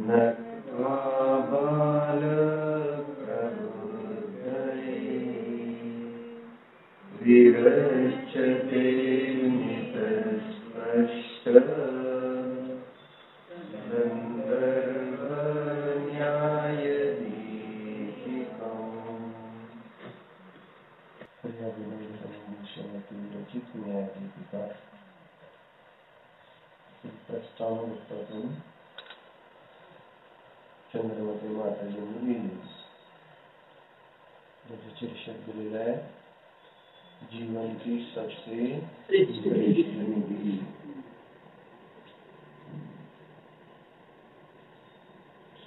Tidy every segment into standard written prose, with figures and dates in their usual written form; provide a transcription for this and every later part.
नत्वा बालप्रबुद्धये विरच्यते नितस्पष्ट प्रस्तावनातून चंद्रमती माताजींनी लिहिली. त्याचं शीर्षक दिलेलं आहे जीवन की सबसे श्रेष्ठ निधि.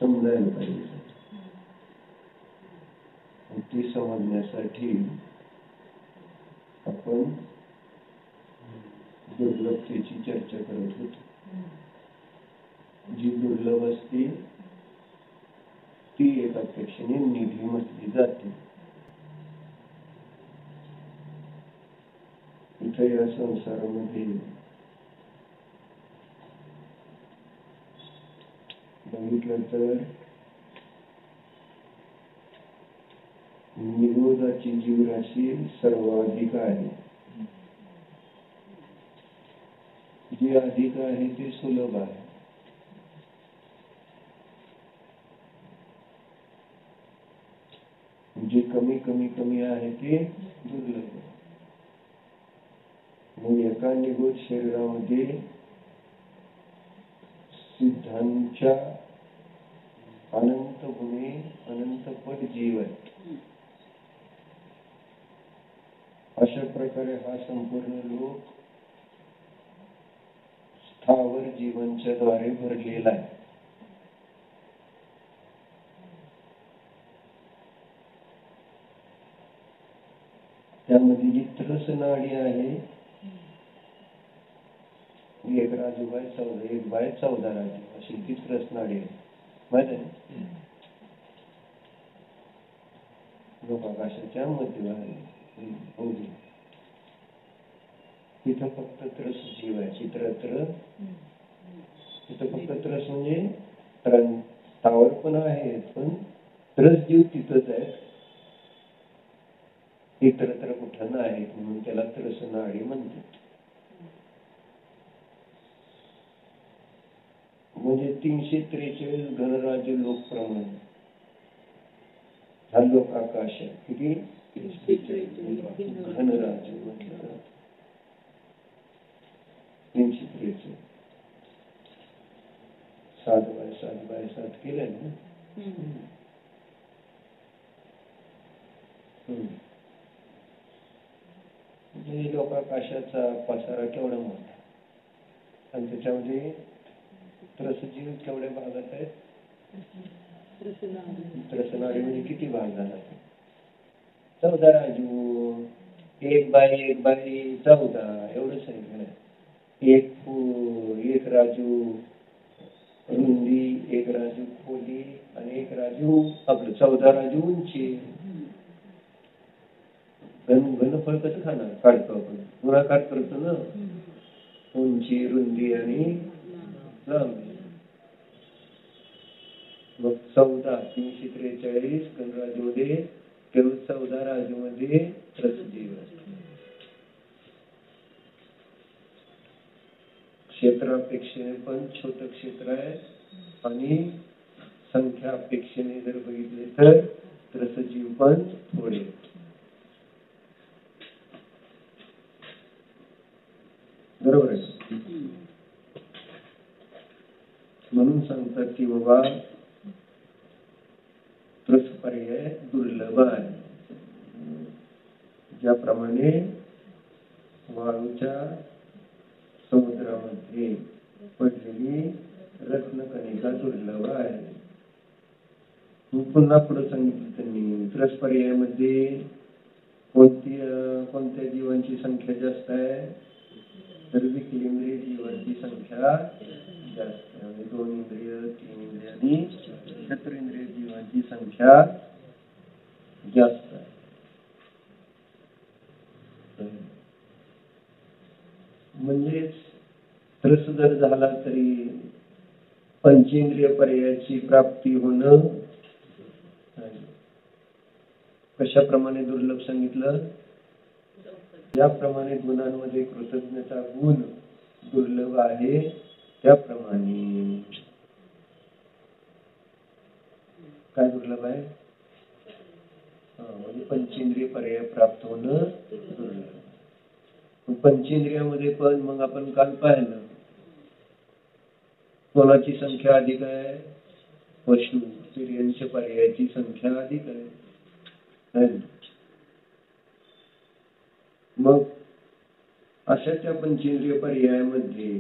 समजायला पाहिजे. ती समजण्यासाठी आपण दुर्लभतेची चर्चा करत होतो. जी दुर्लभ असते ती एका पेक्षेने निधी म्हटली जाते. इथे या संसारामध्ये बघितलं तर निरोधाची जीवराशी सर्वाधिक आहे. जे अधिक आहे ते सुलभ आहे. जे कमी कमी कमी आहे ते दुर्लभ. मग एका निरोध शरीरामध्ये सिद्धांच्या अनंत गुणे अनंतपट जीव आहे. अशा प्रकारे हा संपूर्ण लोक स्थावर जीवनच्या द्वारे भरलेला आहे. त्यामध्ये जी त्रस नाडी आहे, एक राजू बाय 14, एक बाय 14 राजू, अशी ती त्रस नाडी आहे. माहित आहे लोकाकाशाच्या मध्यभागी तिथं फक्त त्रस जीव आहे. चित्रत्र तिथं फक्त त्रस म्हणजे स्थावर पण आहे, पण त्रस जीव तिथंच आहे. इतरत्र कुठं नाही, म्हणून त्याला त्रस नाडी म्हणतात. म्हणजे 343 घनराज्य लोक प्रमाण हा लोकाकाश आहे. किती घनराज्य म्हटलं जातं. 343 7x7x7 केलं ना. म्हणजे लोकाकाशाचा पसारा केवढा मोठा, आणि त्याच्यामध्ये त्रसजीव केवढ्या भागात आहेत. त्रसनाडी म्हणजे किती भाग झाला? 14 राजू, 1 बाय 1 बाय 14 एवढंच आहे. एक राजू रुंदी, 1 राजू खोली आणि 1 राजू आपलं 14 राजू उंची. घनफळ कसं खाणार? काढतो आपण, गुणाकार करतो ना. उंची, रुंदी आणि लांबी. मग 14 343 घनराजूमध्ये केवळ 14 राजूमध्ये त्रसजीव असतो. क्षेत्रापेक्षेने पण छोट क्षेत्र आहे, आणि संख्यापेक्षेने जर बघितले तर त्रसजीव पण थोडे. बरोबर आहे. म्हणून सांगतात की बाबा त्रस पर्याय दुर्लभ आहे. ज्याप्रमाणे वाळूच्या समुद्रामध्ये पडलेली रत्नकणिका दुर्लभ आहे. पुन्हा पुढे सांगितलं त्यांनी त्रस पर्यायामध्ये कोणत्या जीवांची संख्या जास्त आहे, तर विकलेंद्रिय जीवांची संख्या जास्त आहे. 2 इंद्रिय, 3 इंद्रिय आणि चतुरेंद्रिय जीवांची संख्या जास्त आहे. म्हणजेच त्रस जर झाला तरी पंचेंद्रिय पर्यायाची प्राप्ती होणं कशाप्रमाणे दुर्लभ सांगितलं? ज्याप्रमाणे गुणांमध्ये कृतज्ञता गुण दुर्लभ आहे त्याप्रमाणे काय दुर्लभ आहे? म्हणजे पंचेंद्रिय पर्याय प्राप्त होणं दुर्लभ. पंचेंद्रियामध्ये पण मग आपण काल पाहिलं कोणाची संख्या अधिक आहे? पशु स्त्रियांच्या पर्यायाची संख्या अधिक आहे. मग अशा त्या पंचेंद्रिय पर्यायामध्ये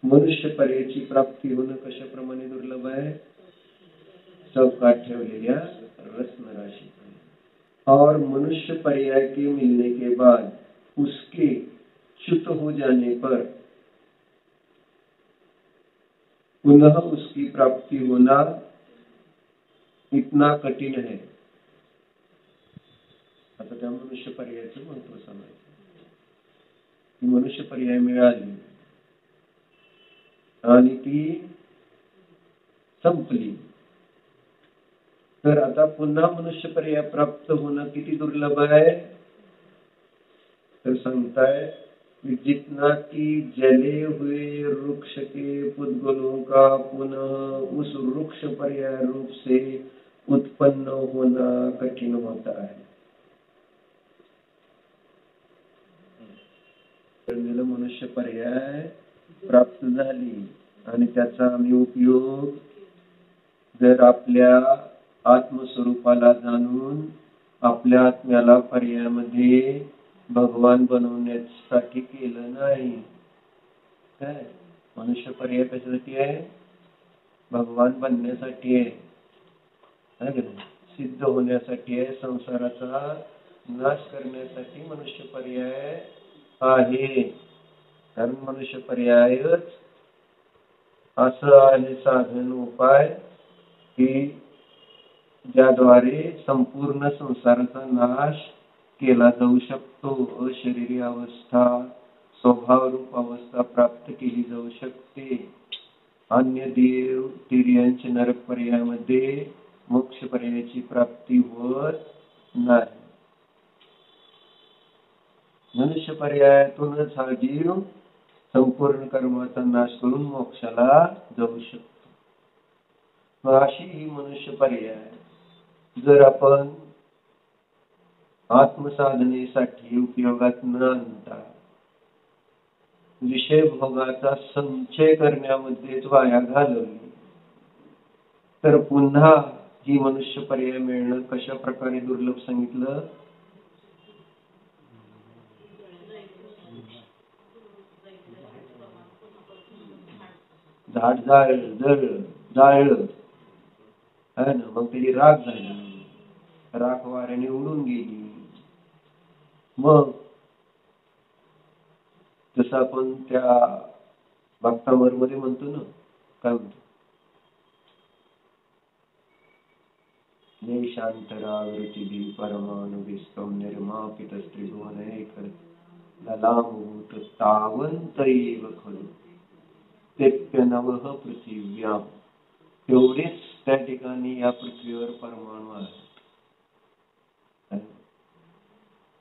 मनुष्य पर्यायाची प्राप्ती होणं कशाप्रमाणे दुर्लभ आहे? चौकात ठेवलेल्या रत्न राशि। और मनुष्य पर्याय के मिलने के बाद उसके च्युत हो जाने पर पुनः उसकी प्राप्ति होना इतना कठिन है। आता त्या मनुष्य पर्यायाचं महत्व सांगायचं। मनुष्य पर्याय मिळाली आणि ती संपली तर आता पुन्हा मनुष्य पर्याय प्राप्त होणं किती दुर्लभ आहे? तर सांगताय जितना कि जले हुए वृक्ष के पुद्गलों का पुनः उस वृक्ष पर्याय रूप से उत्पन्न होना कठिन होता है। मनुष्य पर्याय प्राप्त झाली आणि त्याचा आम्ही उपयोग जर आपल्या आत्मस्वरूपाला जाणून आपल्या आत्म्याला पर्यायामध्ये भगवान बनवण्यासाठी केलं नाही। काय मनुष्य पर्याय कशासाठी आहे? भगवान बनण्यासाठी आहे, सिद्ध होण्यासाठी आहे, संसाराचा नाश करण्यासाठी मनुष्य पर्याय आहे। कारण मनुष्य पर्यायच असं आहे साधन उपाय की ज्याद्वारे संपूर्ण संसाराचा नाश केला जाऊ शकतो। अशरीरी अवस्था स्वभाव रूप अवस्था प्राप्त केली जाऊ शकते। अन्य देव तिर्यांच्या नरक पर्यायामध्ये मोक्ष पर्यायाची प्राप्ती होत नाही। मनुष्य पर्यायातूनच हा जीव संपूर्ण कर्माचा नाश करून मोक्षाला जाऊ शकतो। अशी ही मनुष्य पर्याय जर आपण आत्मसाधनेसाठी उपयोगात न आणता विषय भोगाचा संचय करण्यामध्येच वाया घालवली तर पुन्हा ही मनुष्य पर्याय मिळणं कशा प्रकारे दुर्लभ सांगितलं? झाड जाळलं है ना, मग त्याची राख झाली, राख वाऱ्याने उडून गेली। मग जसं आपण त्या भक्तावर मध्ये म्हणतो ना, काय म्हणतो? शांतरावृती परमानुविस्तम निर्मापित त्रिभुवन एक ललामभूत तावंत एव खलु तेप्यनवः पृथिव्याम। तेवढेच त्या ठिकाणी या पृथ्वीवर परमाणु आहेत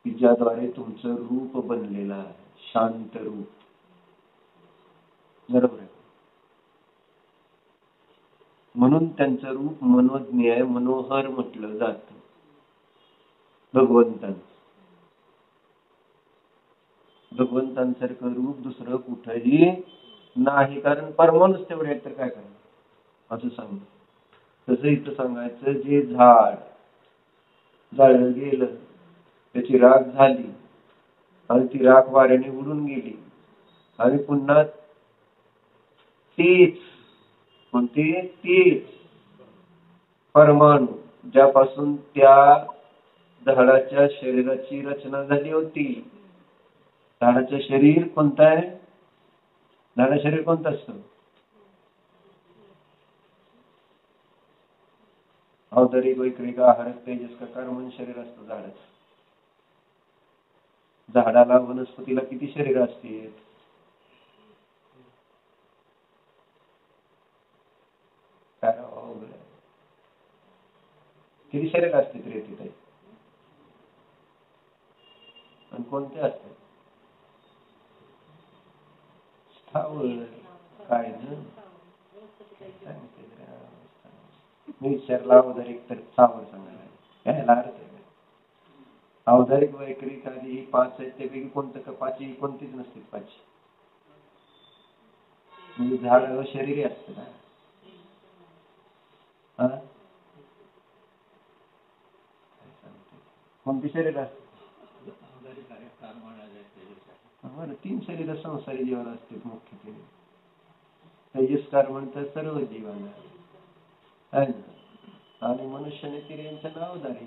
की ज्याद्वारे तुमचं रूप बनलेलं आहे, शांत रूप। बरोबर आहे? म्हणून त्यांचं रूप मनोज्ञ आहे, मनोहर म्हटलं जातं भगवंतांसारखं रूप दुसरं कुठेही नाही। कारण परमाणुच तेवढे आहेत तर काय करणार असं सांग। तसं इथं सांगायचं जे झाड जाळलं गेलं, त्याची राख झाली आणि ती राख वाऱ्याने उडून गेली आणि पुन्हा तेच कोणते? तेच परमाणु ज्यापासून त्या झाडाच्या शरीराची रचना झाली होती। झाडाचं शरीर कोणतं आहे? झाडाचं शरीर कोणतं असतं? औदरिक वैक्रिक आहार तेजस का कर्मण शरीर असतं झाडाचं। झाडाला वनस्पतीला किती शरीर असते? किती शरीर असते रेतीत? आणि कोणते असते? स्थावर. काय मी विचारला अवधारिक तर स्थावर सांगायला यायला अर्थ आहे. अवधारिक वैखरिक आधी 5 आहेत त्यापैकी कोणतं का 5 कोणतीच नसते 5. म्हणजे झाड शरीर असतं ना. कोणती शरीर असते? बरं 3 शरीर संसारी जीवन असते मुख्य. तेजस्कार म्हणतात सर्व जीवन आणि मनुष्याने तिऱ्यांचं नाव धारी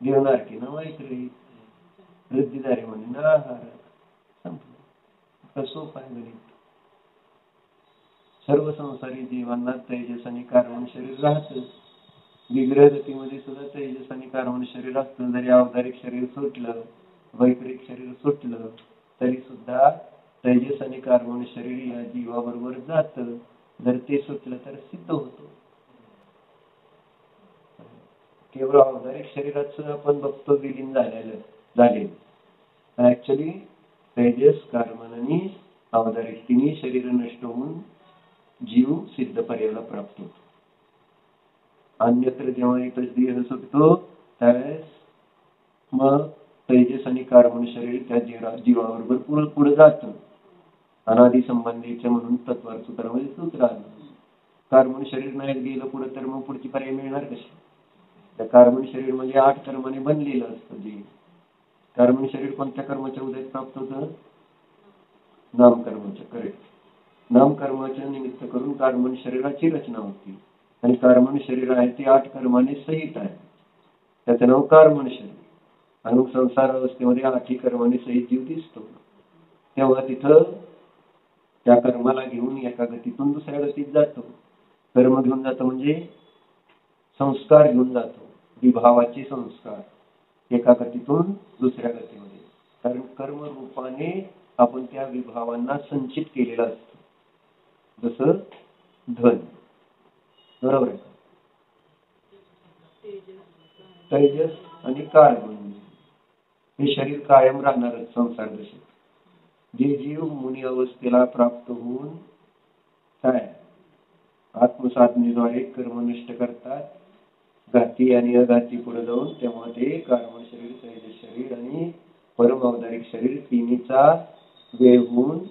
घेणार की न वैखरी वृद्धिधारी म्हणे ना आहार संपलं. सोप आहे गणित. सर्व संसारी जीवांना तेजस आणि कार्बन शरीर राहतं. विग्रह गतीमध्ये सुद्धा तेजस आणि कार्बन शरीर असतं. जरी अवधारिक शरीर सुटलं वैपरीक शरीर सुटलं तरी सुद्धा तेजस आणि कार्बन शरीर या जीवाबरोबर जातं. जर ते सुटलं तर सिद्ध होतो. केवळ अवधारिक शरीराचं आपण बघतो विलीन झाले. ऍक्च्युली तेजस कार्बन आणि अवधारिक तिन्ही शरीर नष्ट होऊन जीव सिद्ध पर्यायाला प्राप्त होतो. अन्यत्र जेव्हा इतर देह सुटतो त्यावेळेस मग तेजस आणि कार्बन शरीर त्या जीवाबरोबर पुढे जातं. अनादी संबंधीचे म्हणून तत्वार सूत्रामध्ये सूत्र आलं. कार्बन शरीर नाही गेलं पुढे तर मग पुढची पर्याय मिळणार कशी? त्या कार्बन शरीर म्हणजे 8 कर्माने बनलेलं असतं. जे कार्बन शरीर कोणत्या कर्माच्या उदयात प्राप्त होतं? नामकर्माच्या. करेक्ट. नामकर्माच्या निमित्त करून कार्बन शरीराची रचना होती आणि कार्बन शरीर आहे ते 8 कर्माने सहित आहे. त्याचं नाव कार्बन शरीर. आणि संसार अवस्थेमध्ये 8 कर्माने सहित जीव दिसतो. तेव्हा तिथं त्या कर्माला घेऊन एका गतीतून दुसऱ्या गतीत जातो. कर्म घेऊन जातो म्हणजे संस्कार घेऊन जातो. विभावाचे संस्कार एका गतीतून दुसऱ्या गतीमध्ये. कारण कर्म रूपाने आपण त्या विभावांना संचित केलेला असतो. जसं धन. बरोबर आहे. तेजस आणि कार्बन हे शरीर कायम राहणारच संसार दशेत. जे जीव मुनी अवस्थेला प्राप्त होऊन काय आत्मसाधनेद्वारे कर्म नष्ट करतात. घाती आणि अघाती पुढे जाऊन तेव्हा ते कार्बन शरीर तेजस शरीर आणि परम अवधारिक शरीर तिन्हीचा वेळ होऊन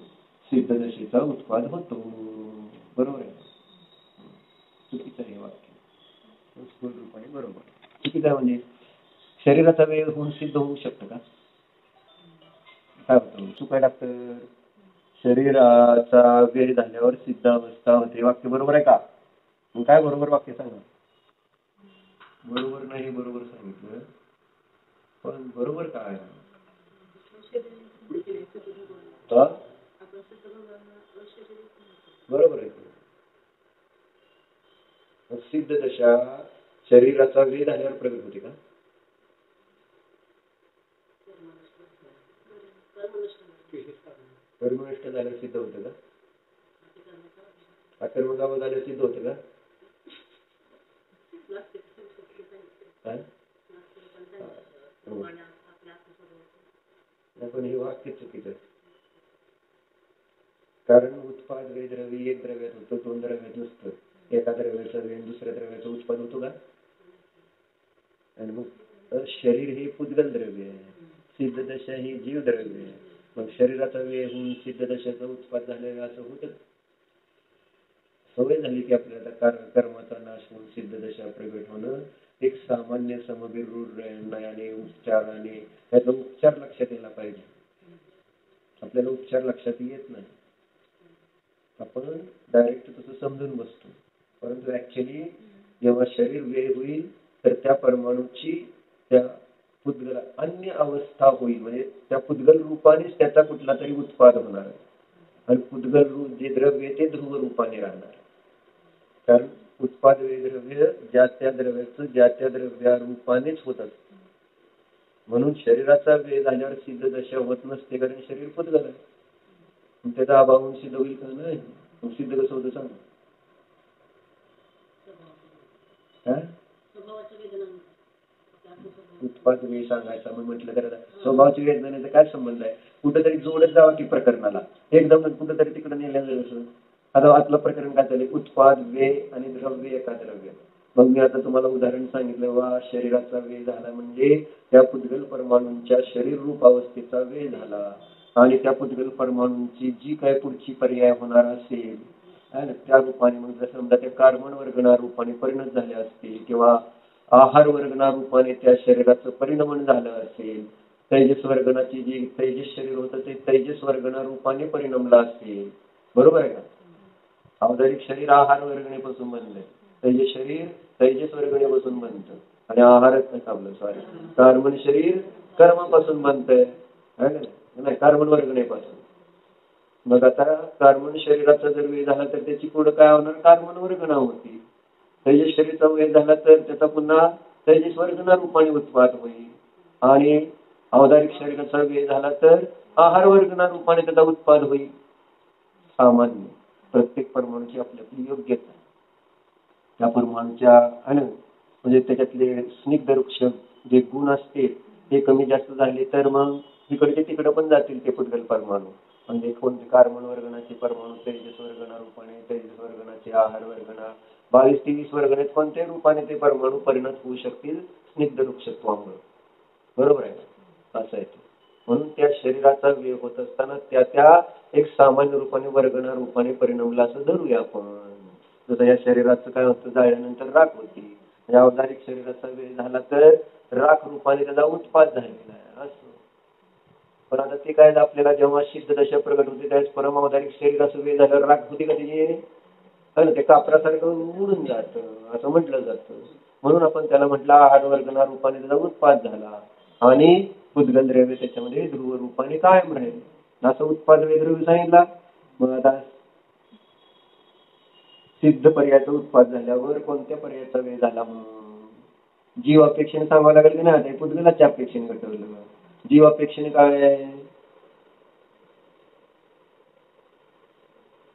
सिद्धदशेचा उत्पाद होतो. बरोबर आहे. चुकीचं आहे वाक्य. रूपाने बरोबर. चुकीचं आहे म्हणजे शरीराचा वेळ होऊन सिद्ध होऊ शकतं का? काय होतं? चुकाय लागतं. शरीराचा वेळ झाल्यावर सिद्ध अवस्था होते. वाक्य बरोबर आहे का? मग काय बरोबर वाक्य सांगा? बरोबर नाही बरोबर सांगितलं पण बरोबर काय? बरोबर आहे. सिद्ध दशा शरीराचा वेळ झाल्यावर प्रगट होते का? कर्मनिष्ठ झाल्यावर सिद्ध होतं का? अकर्मकाम झाल्यावर सिद्ध होतं का? पण हे वाक्य चुकीचं आहे. कारण उत्पाद द्रव्य एक द्रव्यात होतं 2 द्रव्यात नसतं. एका द्रव्याचा वेळ दुसऱ्या द्रव्याचा उत्पाद होतो का? आणि मग शरीर हे पुद्गल द्रव्य आहे. सिद्ध दशा ही जीव द्रव्य आहे. मग शरीराचा वेळ होऊन सिद्ध दशाचा उत्पाद झालेला असं होतं. सवय झाली की आपल्याला कर्माचा नाश होऊन सिद्ध दशा प्रगट होणं एक सामान्य समविरूढ आणि उपचाराने त्याचा उपचार लक्षात यायला पाहिजे. आपल्याला उपचार लक्षात येत नाही. आपण डायरेक्ट तसं समजून बसतो. परंतु ऍक्च्युली जेव्हा शरीर वेळ होईल तर त्या परमाणूची त्या पुद्गल अन्य अवस्था होईल. म्हणजे त्या पुद्गल रूपानेच त्याचा कुठला तरी उत्पाद होणार आहे. आणि पुद्गल रूप जे द्रव्य ते ध्रुव रूपाने राहणार. कारण उत्पाद द्रव्य ज्या त्या द्रव्याचं ज्या त्या द्रव्या रूपानेच होत असतं. म्हणून शरीराचा वेळ झाल्यावर सिद्ध दशा होत नसते, कारण शरीर पुद्गल आहे. त्याचा अभाव होऊन सिद्ध होईल का नाही? सिद्ध कसं होतं सांग. उत्पाद वेळ सांगायचा मग म्हटलं तर स्वभावाची वेदनेचा काय संबंध आहे? कुठेतरी जोडत जावा की प्रकरणाला, एकदम कुठेतरी तिकडे नेलं जसं. आता आतलं प्रकरण काय झालं, उत्पाद वे आणि द्रव्य एका द्रव्य. मग मी आता तुम्हाला उदाहरण सांगितलं, वा शरीराचा वेळ झाला म्हणजे त्या पुद्गल परमाणूंच्या शरीर रूप अवस्थेचा वेळ झाला, आणि त्या पुद्गल परमाणूंची जी काय पुढची पर्याय होणार असेल त्या रूपाने, मग जर समजा त्या कार्बन वर्गणा रूपाने परिणत झाले असतील, किंवा आहार वर्गणा रूपाने त्या शरीराचं परिणमन झालं असेल, तेजस वर्गणाची जी तेजस शरीर होतं ते तेजस वर्गणा रूपाने परिणमलं असेल, बरोबर आहे का? औदारिक शरीर आहार वर्गणेपासून बनलंय, तेजस शरीर तेजस वर्गणेपासून बनतं, आणि आहारच नाही सॉरी कार्बन शरीर कर्मापासून बनतंय, नाही कार्बन वर्गणेपासून. मग आता कार्बन शरीराचा जर वेळ झाला तर त्याची पुढे काय होणार, कार्बन वर्गणा होती. तेजस शरीराचा वेळ झाला तर त्याचा पुन्हा तेजस वर्गणा रूपाने उत्पाद होईल, आणि औदारिक शरीराचा वेळ झाला तर आहार वर्गणा रूपाने त्याचा उत्पाद होईल. सामान्य प्रत्येक परमाणूची आपली आपली योग्यता, त्या परमाणूच्या म्हणजे त्याच्यातले स्निग्ध वृक्ष जे गुण असते ते कमी जास्त झाले तर मग तिकडचे तिकडे पण जातील ते पुद्गल परमाणू. म्हणजे कोणते कार्बन वर्गणाचे परमाणू तेजस वर्गणा रूपाने, तेजस वर्गणाचे आहार वर्गणा 22-23 वर्गणात कोणत्याही रूपाने ते परमाणू परिणत होऊ शकतील स्निग्ध वृक्षत्वामुळे, बरोबर आहे, असं आहे. म्हणून त्या शरीराचा वेग होत असताना त्या त्या एक सामान्य रूपाने वर्गणा रूपाने परिणमला असं धरूया आपण. जसं या शरीराचं काय होतं, जाळल्यानंतर राख होती, या औदारिक शरीराचा वेळ झाला तर राख रूपाने त्याचा उत्पाद झालेला आहे असं. पण आता ते काय आपल्याला जेव्हा सिद्ध दशा प्रगट होते त्यावेळेस परम औदारिक शरीराचा वेळ झाल्यावर राख होती का त्याची, ते कापरासारखं उडून जातं असं म्हटलं जातं. म्हणून आपण त्याला म्हटलं आहार वर्गणा रूपाने त्याचा उत्पाद झाला, आणि पुद्गल द्रव्य त्याच्यामध्ये ध्रुव रूपाने कायम राहील, असं उत्पाद द्रव्य सांगितला. मग आता सिद्ध पर्यायाचा उत्पाद झाल्यावर कोणत्या पर्यायाचा वेळ झाला, मग जीव अपेक्षेने सांगावं लागेल की नाही. आता पुद्गलाच्या अपेक्षेने घटवलं, जीव अपेक्षेने काय आहे,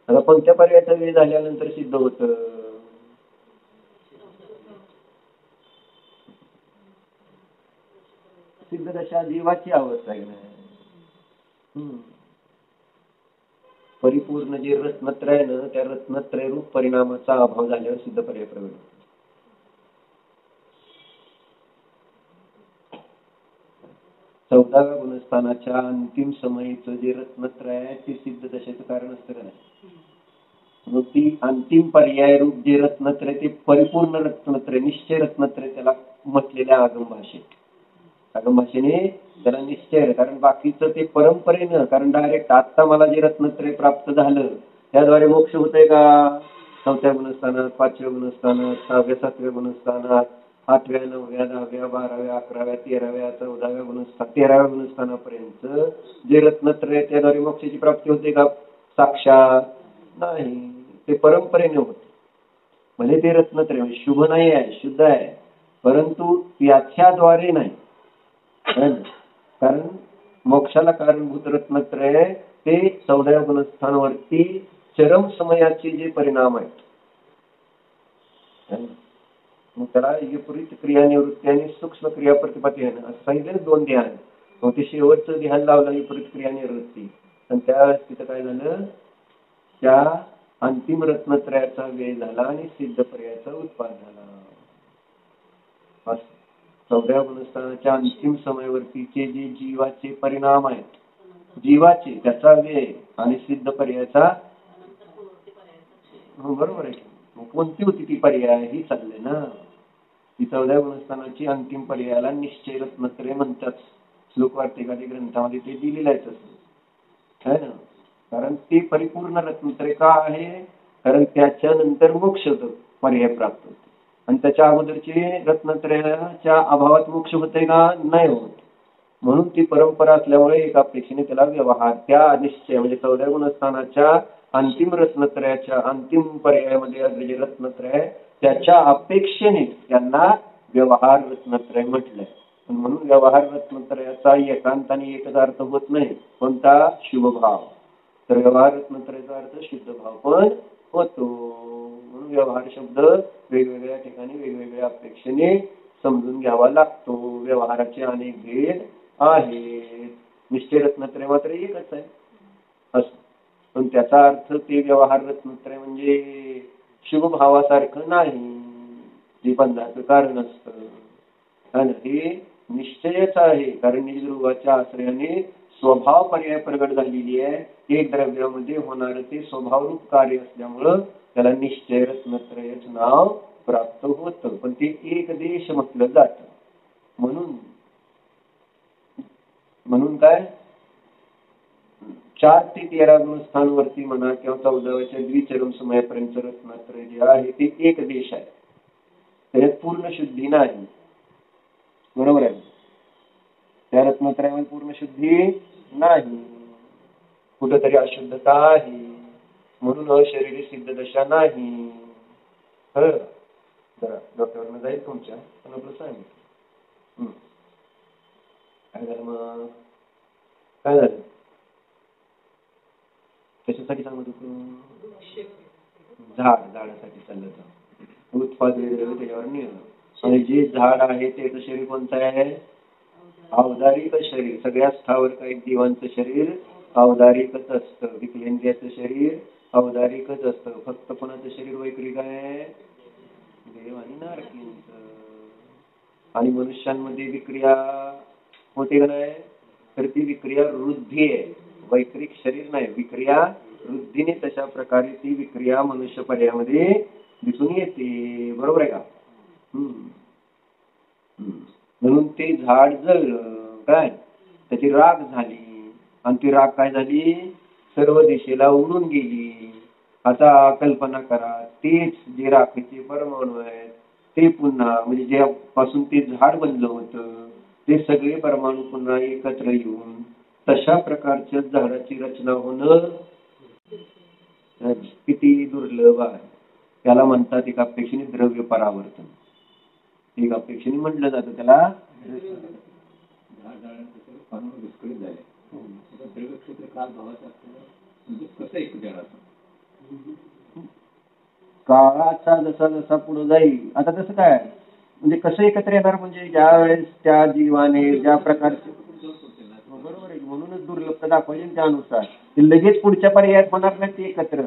आता कोणत्या पर्यायाचा वेळ झाल्यानंतर सिद्ध होतं, सिद्ध दशा जीवाची अवस्था आहे ना. परिपूर्ण जे रत्नत्रय ना, त्या रत्नत्रय रूप परिणामाचा अभाव झाल्यावर सिद्ध पर्याय प्रगट. 14व्या गुणस्थानाच्या अंतिम समयीचं जे रत्नत्रय आहे ते सिद्ध दशेचं कारण असतं का नाही. मग ती अंतिम पर्याय रूप जे रत्नत्रय ते परिपूर्ण रत्नत्रय, निश्चय रत्नत्रय त्याला म्हटलेल्या आगम भाषेत. आगम भाषेने त्याला निश्चय आहे, कारण बाकीचं ते परंपरेनं, कारण डायरेक्ट आता मला जे रत्नत्रय प्राप्त झालं त्याद्वारे मोक्ष होतंय का, 4व्या गुणस्थानात, 5व्या गुणस्थानात, 6व्या 7व्या गुणस्थानात, 8व्या 9व्या 10व्या 12व्या 11व्या 13व्या 14व्या गुणस्थान 13व्या गुणस्थानापर्यंत जे रत्नत्रय त्याद्वारे मोक्षाची प्राप्ती होते का, साक्षात नाही, ते परंपरेने होते. म्हणजे ते रत्नत्रय शुभ नाही आहे, शुद्ध आहे, परंतु याच्याद्वारे नाही. कारण मोक्षाला कारणभूत रत्नत्रय ते 14व्या गुणस्थानावरती चरम समयाचे जे परिणाम आहेत, मग त्याला विपरीत क्रिया निवृत्ती आणि सूक्ष्म क्रिया प्रतिपादन असं सांगितलं 2 ध्यान. मग ते शेवटचं ध्यान लावलं विपरीत क्रिया निवृत्ती, आणि त्यावेळेस तिथं काय झालं, त्या अंतिम रत्नत्रयाचा वेळ झाला आणि सिद्ध पर्यायाचा उत्पाद झाला. 14व्या गुणस्थानाच्या अंतिम समयावरतीचे जे जीवाचे परिणाम आहेत, जीवाचे त्याचा वेळ आणि सिद्ध पर्यायाचा, बरोबर आहे. मग कोणती होती ती पर्याय ही चालले ना, ती 14व्या गुणस्थानाची अंतिम पर्यायाला निश्चय रत्नत्रय म्हणतात. श्लोक वार्तिकादी ग्रंथामध्ये ते दिलेलं आहे ना. कारण ते परिपूर्ण रत्नत्रय का आहे, कारण त्याच्यानंतर मोक्ष पर्याय प्राप्त होते, आणि त्याच्या अगोदरचे रत्नत्रयाच्या अभावात मोक्ष होते का, नाही होत. म्हणून ती परंपरा असल्यामुळे एका अपेक्षेने त्याला व्यवहार त्या निश्चय म्हणजे 14व्या गुणस्थानाच्या अंतिम रत्नत्रयाच्या अंतिम पर्यायामध्ये जे रत्नत्रय त्याच्या अपेक्षेने त्यांना व्यवहार रत्नत्रय म्हटलंय. म्हणून व्यवहार रत्नत्रयाचा एकांताने एकच अर्थ होत नाही. कोणता? शुभभाव. तर व्यवहार रत्नत्रयाचा अर्थ शुद्ध भाव पण होतो. म्हणून व्यवहार शब्द वेगवेगळ्या ठिकाणी वेगवेगळ्या अपेक्षेने समजून घ्यावा लागतो. व्यवहाराचे अनेक भेद आहेत. निश्चय रत्नत्रय मात्र एकच आहे असं. पण त्याचा अर्थ ते व्यवहार रत्नत्रय म्हणजे शुभ भावासारखं नाही, जे बंधाचं कारण असतं. हे निश्चयच आहे. कारण निजध्रुवाच्या आश्रयाने स्वभाव पर्याय प्रगट झालेली आहे. एक द्रव्यामध्ये होणारं ते स्वभावरूप कार्य असल्यामुळं त्याला निश्चय रत्नत्रयच नाव प्राप्त होतं. पण ते एक देश म्हटलं जातं. म्हणून काय 4 ते 13 गुणस्थांवरती म्हणा किंवा 14व्या द्विचरम समयापर्यंत रत्नत्रय जे आहे ते एक देश आहे. त्याच्यात पूर्ण शुद्धी नाही. बरोबर आहे. त्या रत्नत्रयामध्ये पूर्ण शुद्धी नाही, कुठेतरी अशुद्धता आहे. म्हणून अशरीरी सिद्ध दशा नाही. जरा डॉक्टरनं जाईल तुमच्या, पण आपलं सांगितलं. काय झालं मग? काय झालं? कशासाठी सांगत होतो? झाडासाठी चाललं होतं. उत्पादन त्याच्यावर निघालं. आणि जे झाड आहे त्याचं शरीर कोणतं आहे? औदारिक शरीर. सगळ्या स्थावर काही जीवांचं शरीर औदारिकच असतं. विकलेंद्रियाचं शरीर औदारिकच असतं. फक्त कोणाचं शरीर वैकृतिक आहे? देव आणि नारकींचं. आणि मनुष्यांमध्ये विक्रिया होते का नाही? तर ती विक्रिया वृद्धी आहे. वैकृतिक शरीर नाही, विक्रिया वृद्धीने तशा प्रकारे ती विक्रिया मनुष्य पर्यायामध्ये दिसून येते. बरोबर आहे का? म्हणून ते झाड जळलं, काय त्याची राख झाली. आणि ती राख काय झाली? सर्व दिशेला उडून गेली. आता कल्पना करा, तेच जे राखेचे परमाणू आहेत ते पुन्हा म्हणजे ज्यापासून ते झाड बनलं होतं ते सगळे परमाणू पुन्हा एकत्र येऊन तशा प्रकारच्या झाडाची रचना होणं किती दुर्लभ आहे. त्याला म्हणतात एका अपेक्षेने द्रव्य परावर्तन. एक अपेक्षेने म्हटलं जातं त्याला. काळाचा जसा जसा पुढे जाईल आता तसं काय म्हणजे कसं एकत्र येणार? म्हणजे ज्या वेळेस त्या जीवाने ज्या प्रकारचे, बरोबर आहे, म्हणूनच दुर्लभता दाखवायची. त्यानुसार लगेच पुढच्या पर्यायात होणार नाही ते एकत्र.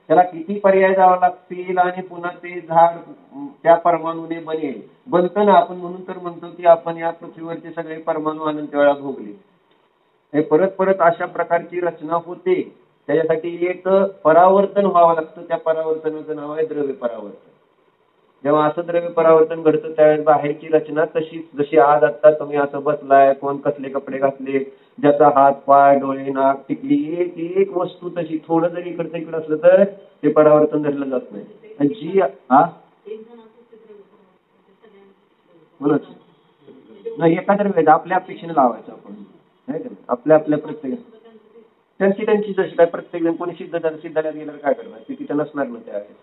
त्याला किती पर्याय जावं लागतील आणि पुन्हा ते झाड त्या परमाणूने बनेल. बनतं ना आपण. म्हणून तर म्हणतो की आपण या पृथ्वीवरचे सगळे परमाणू अनंत वेळा भोगले. हे परत परत अशा प्रकारची रचना होते. त्याच्यासाठी एक परावर्तन व्हावं लागतं. त्या परावर्तनाचं नाव आहे द्रव्य परावर्तन. जेव्हा असं द्रव्य परावर्तन घडतं त्यावेळेस बाहेरची रचना तशीच, जशी आज आता तुम्ही असं बसलाय, कोण कसले कपडे घातले, ज्याचा हात पाय डोळे नाक टिकली, एक एक वस्तू तशी. थोडं जरी इकडचं इकडं असलं तर ते परावर्तन धरलं जात नाही. आणि जी नाही एखाद्या वेळेस आपल्या अपेक्षेने लावायचं आपण, नाही का? आपल्या प्रत्येक त्यांची जशी काय प्रत्येक जण कोणी सिद्धाला गेल्यावर काय करणार? ती तिथं नसणार ना त्यावेळेस.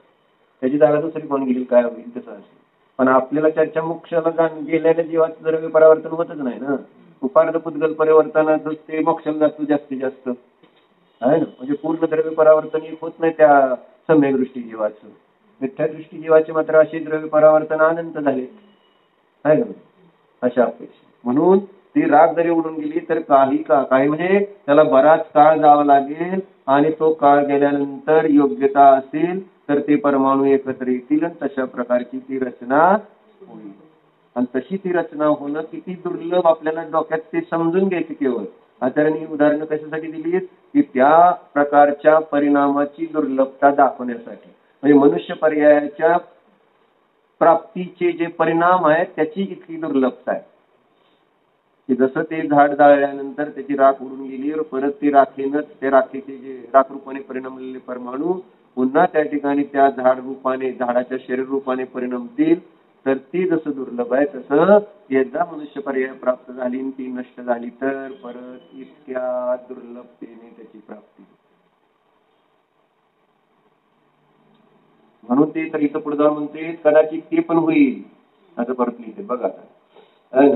त्याची जागा दुसरी कोण गेली काय होईल तसं असेल. पण आपल्याला चर्चा मोक्षाला गेलेल्या जीवाचं द्रव्य परावर्तन होतच नाही ना. उपार्थ पुद्गल परिवर्तनात ते मोक्षाला जातो जास्तीत जास्त आहे ना. म्हणजे पूर्ण द्रव्य परावर्तन एक होत नाही त्या सम्यक जीवाचं. मिथ्यादृष्टी जीवाचे मात्र असे द्रव्य परावर्तन अनंत झाले आहे ना. अशा अपेक्षा. म्हणून ती राख जरी उडून गेली तर काही म्हणजे त्याला बराच काळ जावा लागेल. आणि तो काळ गेल्यानंतर योग्यता असेल तर ते परमाणू एकत्र येतील आणि तशा प्रकारची ती रचना होईल. आणि तशी ती रचना होणं किती दुर्लभ आपल्याला डोक्यात ते समजून घ्यायचे. केवळ आचार्यांनी उदाहरणं कशासाठी दिली की त्या प्रकारच्या परिणामाची दुर्लभता दाखवण्यासाठी. म्हणजे मनुष्य पर्यायाच्या प्राप्तीचे जे परिणाम आहेत त्याची इतकी दुर्लभता आहे की जसं ते झाड जाळल्यानंतर त्याची राख उडून गेली परत ते राखेनंच त्या राखेचे जे राख रूपाने परिणमलेले परमाणू पुन्हा त्या ठिकाणी त्या झाड रूपाने झाडाच्या शरीर रूपाने परिणमतील. तर ती जसं दुर्लभ आहे तसं एकदा मनुष्य पर्याय प्राप्त झाली ती नष्ट झाली तर परत इतक्या दुर्लभतेने त्याची प्राप्ती. म्हणून ते तर इथं पुढे जाऊन म्हणते कदाचित ते पण होईल असं परत लिहिते बघा आता.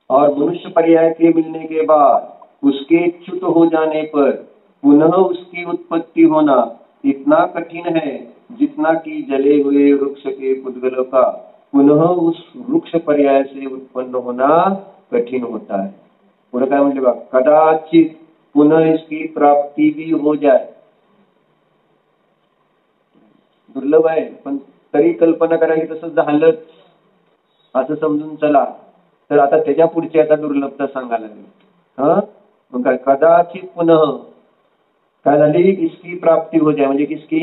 और मनुष्य पर्याय के मिलने के बाद उसके च्युत हो जाने पर पुनः उसकी उत्पत्ति होना इतना कठिन है जितना कि जले हुए वृक्ष के पुद्गल का पुनः उस वृक्ष पर्याय से उत्पन्न होना कठिन होता है. पुढे काय म्हणले बघा, कदाचित पुनः इसकी प्राप्ती भी हो जाए. दुर्लभ आहे, पण तरी कल्पना करा की तसं झालंच असं समजून चला, तर आता त्याच्या पुढची आता दुर्लभता सांगायला लागली. मग काय, कदाचित पुनः काय झाली, इसकी प्राप्ती हो जाए म्हणजे किसकी,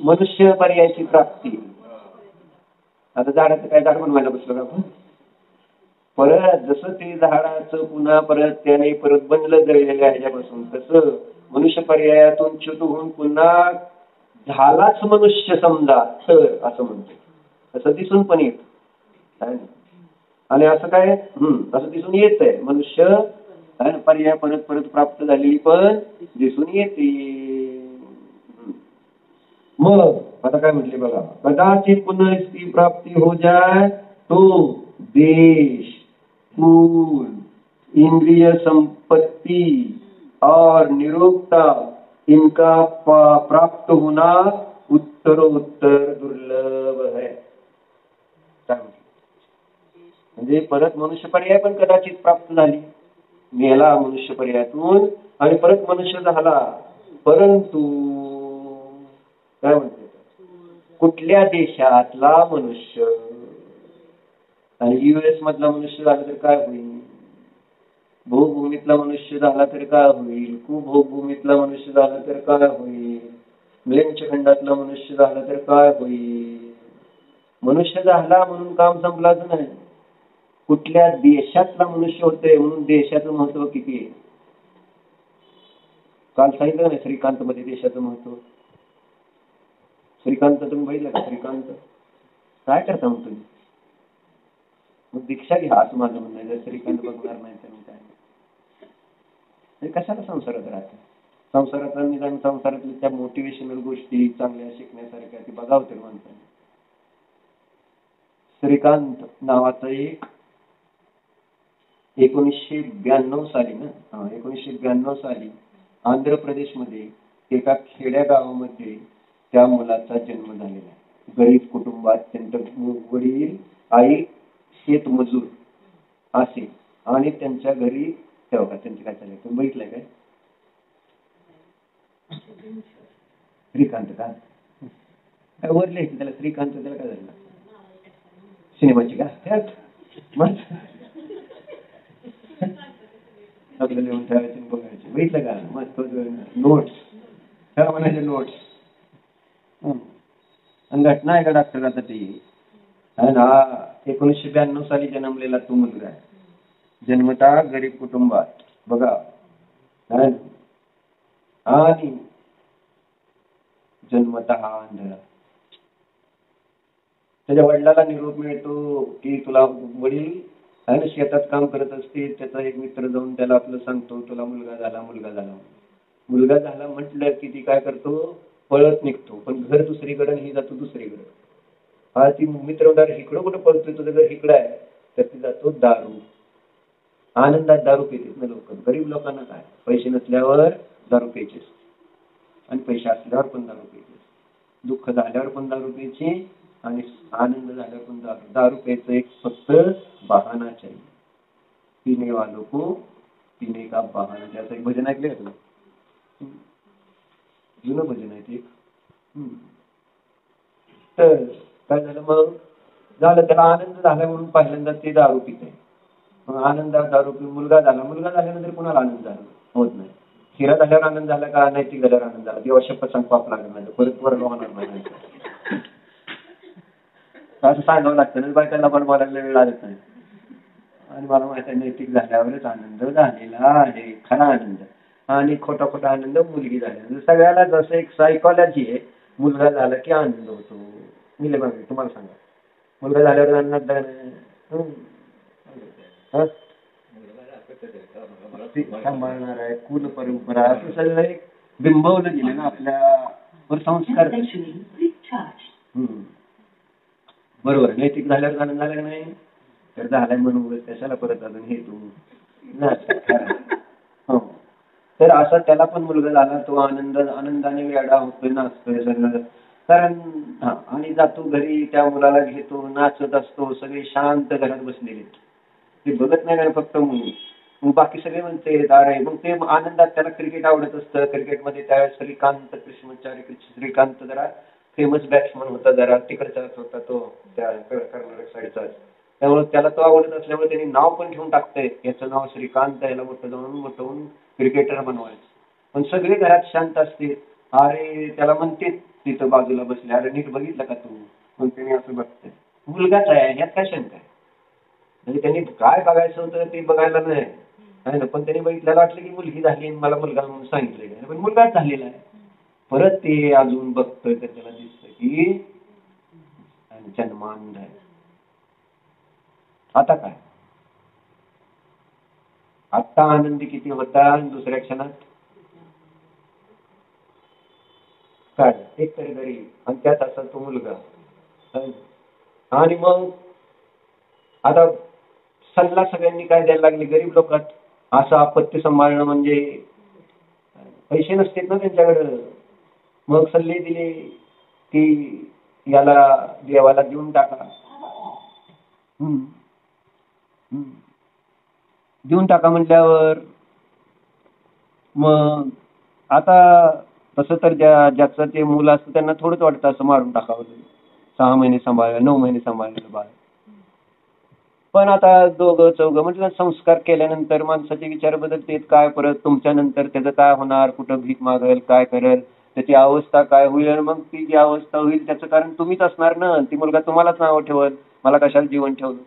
मनुष्य पर्यायाची प्राप्ती. आता झाडाचं काय, झाड बनवायला बसलो का आपण, परत जसं ते झाडाचं पुन्हा परत त्याने परत बनलं जळलेल्या ह्याच्यापासून, तसं मनुष्य पर्यायातून च्युत होऊन पुन्हा झालाच मनुष्य समजा तर असं म्हणतो. असं दिसून पण येत आणि असं काय असं दिसून येत आहे, मनुष्य पर्याय परत परत प्राप्त झालेली पण दिसून येते. मग आता काय म्हटले बघा, कदाचित पुन्हा इसकी प्राप्ती हो जाए तो देश, कुल, इंद्रिय संपत्ति और निरोगता इनका प्राप्त होना उत्तरोत्तर दुर्लभ है. म्हणजे परत मनुष्य पर्याय पण कदाचित प्राप्त झाली, मेला मनुष्य पर्यायातून आणि परत मनुष्य झाला, परंतु काय म्हणते, कुठल्या देशातला मनुष्य, आणि US मधला मनुष्य झाला तर काय होईल, भूभूमीतला मनुष्य झाला तर काय होईल, कुभूभूमीतला मनुष्य झाला तर काय होईल, म्लेच्छखंडातला मनुष्य झाला तर काय होईल. मनुष्य झाला म्हणून काम संपलाच नाही, कुठल्या देशातला मनुष्य होते म्हणून देशाचं महत्व किती आहे. काल सांगितलं नाही श्रीकांत मध्ये देशाचं महत्व. श्रीकांत तुम्ही बघितलं का, श्रीकांत काय करता मग तुम्ही, मग दीक्षा घ्या असं माझं म्हणणं आहे. जर श्रीकांत बघणार नाही तर मी काय, कशाला संसारात राहते, संसारात निदान संसारातल्या त्या मोटिवेशनल गोष्टी चांगल्या शिकण्यासारख्या ती बघावं तर माणसाने. श्रीकांत नावाचं एक 1992 साली ना, 1992 साली आंध्र प्रदेशमध्ये एका खेड्या गावामध्ये त्या मुलाचा जन्म झालेला आहे. गरीब कुटुंबात, त्यांचे वडील आई शेतमजूर असे, आणि त्यांच्या घरी तेव्हा त्यांचे काय चाललंय तुम्ही बघितलंय काय, श्रीकांत का काय वर लिहायचं त्याला, श्रीकांत त्याला काय झालं, सिनेमाची का आपलं लिहून ठेवायचे बघायचे, बघितलं का मस्त नोट्स ठेवा म्हणायचे, नोट्स. आणि घटना आहे का डॉक्टर, आता ती आहे ना, 1992 साली जन्मलेला तो मुलगा आहे, जन्मता गरीब कुटुंबात बघा, आणि जन्मता हा आंधळा. त्याच्या वडिलाला निरोप मिळतो की तुला, वडील आहे ना शेतात काम करत असते, त्याचा एक मित्र जाऊन त्याला आपलं सांगतो तुला मुलगा झाला, मुलगा झाला. मुलगा झाला म्हटलं की ती काय करतो, पळत निघतो, पण घर दुसरीकडे, ही जातो दुसरीकडे. हा ती मित्र म्हणणार इकडं कुठं पळतोय, तुझं घर इकडं आहे, तर ती जातो दारू. आनंदात दारू पितात ना लोक, गरीब लोकांना काय, पैसे नसल्यावर दारू प्यायचे आणि पैसे असल्यावर पण दारू प्यायचे, दुःख झाल्यावर पण दारू प्यायची आणि आनंद झाल्यावर पण दारू. दारू प्यायचं एक फक्त बहाना चाहिए, पीने वालों को पीने का बहाना. त्याचं एक भजन ऐकलं का, जुनं भजन आहे ते. तर काय झालं, मग झालं त्याला आनंद झाला म्हणून पहिल्यांदा ते दारू पिते. मग आनंदात दारू पिऊन मुलगा झाला, मुलगा झाल्यानंतर कुणाला आनंद झाला, होत नाही. हिरा झाल्यावर आनंद झाला का, नैतिक झाल्यावर आनंद झाला, देवा शपथ सांग पाप लागत नाही, परत वर्ग होणार नाही असं सांगावं लागतं ना, बायकांना पण बोलायला वेळ लागत नाही. आणि मला माहिती आहे नैतिक झाल्यावरच आनंद झालेला आहे, खरा आनंद. आणि खोटा खोटा आनंद मुलगी झाल्यानंतर. सगळ्याला जसं एक सायकॉलॉजी आहे, मुलगा झाला की आनंद होतो. मी तुम्हाला सांगा, मुलगा झाल्यावर आनंद सांभाळणार आहे, कुल परंपरा, असं सगळं एक बिंबवलं गेलं ना आपल्या संस्कार. बरोबर, नैतिक झाल्यावर आनंद झाला नाही तर झालाय म्हणून कशाला परत अजून हे तू हो. तर असं त्याला पण मुलगा झाला, तो आनंदाने वेडा होतोय, नाचतोय सगळं. कारण आणि जातो घरी, त्या मुलाला घेतो, नाचत असतो, सगळे शांत घरात बसलेले, ते बघत नाही का फक्त मुली. मग बाकी सगळे म्हणते अरे, मग ते आनंदात त्याला क्रिकेट आवडत असतं. क्रिकेटमध्ये त्यावेळेस श्रीकांत कृष्णचारी, श्रीकांत जरा फेमस बॅट्समन होता, जरा तिकडचाच होता तो, त्या कर्नाटक साईडचाच. त्यामुळे त्याला तो आवडत असल्यामुळे त्यांनी नाव पण ठेवून टाकतंय, याचं नाव श्रीकांत, याला मोठं होऊन क्रिकेटर बनवायचं. पण सगळे घरात शांत असते. अरे त्याला म्हणते तिथं बाजूला बसले, अरे नीट बघितलं का तू? पण त्याने असं बघतंय, मुलगाच आहे, ह्यात काय शंका आहे? म्हणजे त्यांनी काय बघायचं होतं ते बघायला नाही आहे ना, पण त्यांनी बघितल्याला वाटलं की मुलगी झाली आणि मला मुलगा म्हणून सांगितलं, पण मुलगाच झालेला आहे. परत ते अजून बघतोय तर त्याला दिसतं की जन्मांध आहे. आता काय, आत्ता आनंदी किती होता आणि दुसऱ्या क्षणात काय एक तरी घरी, आणि त्यात असा तो मुलगा. आणि मग आता सल्ला सगळ्यांनी काय द्यायला लागले, गरीब लोकात असं आपत्ती सांभाळणं म्हणजे पैसे नसतात ना त्यांच्याकडं. मग सल्ले दिले की याला देवाला देऊन टाका. हम्म. हम्म. देऊन टाका म्हटल्यावर मग आता तसं तर ज्याचं ते मुलं असतं त्यांना थोडंच वाटतं असं मारून टाकावं, 6 महिने सांभाळलं, 9 महिने सांभाळलेलं बाळ. पण आता दोघं चौघं म्हटलं, संस्कार केल्यानंतर माणसाचे विचार बदलतेत. काय परत तुमच्यानंतर त्याचं काय होणार, कुठं भीक मागेल, काय करेल, त्याची अवस्था काय होईल, आणि मग ती जी अवस्था होईल त्याचं कारण तुम्हीच असणार ना. ती मुलगा तुम्हालाच नावं ठेवल, मला कशाला जीवन ठेवलं,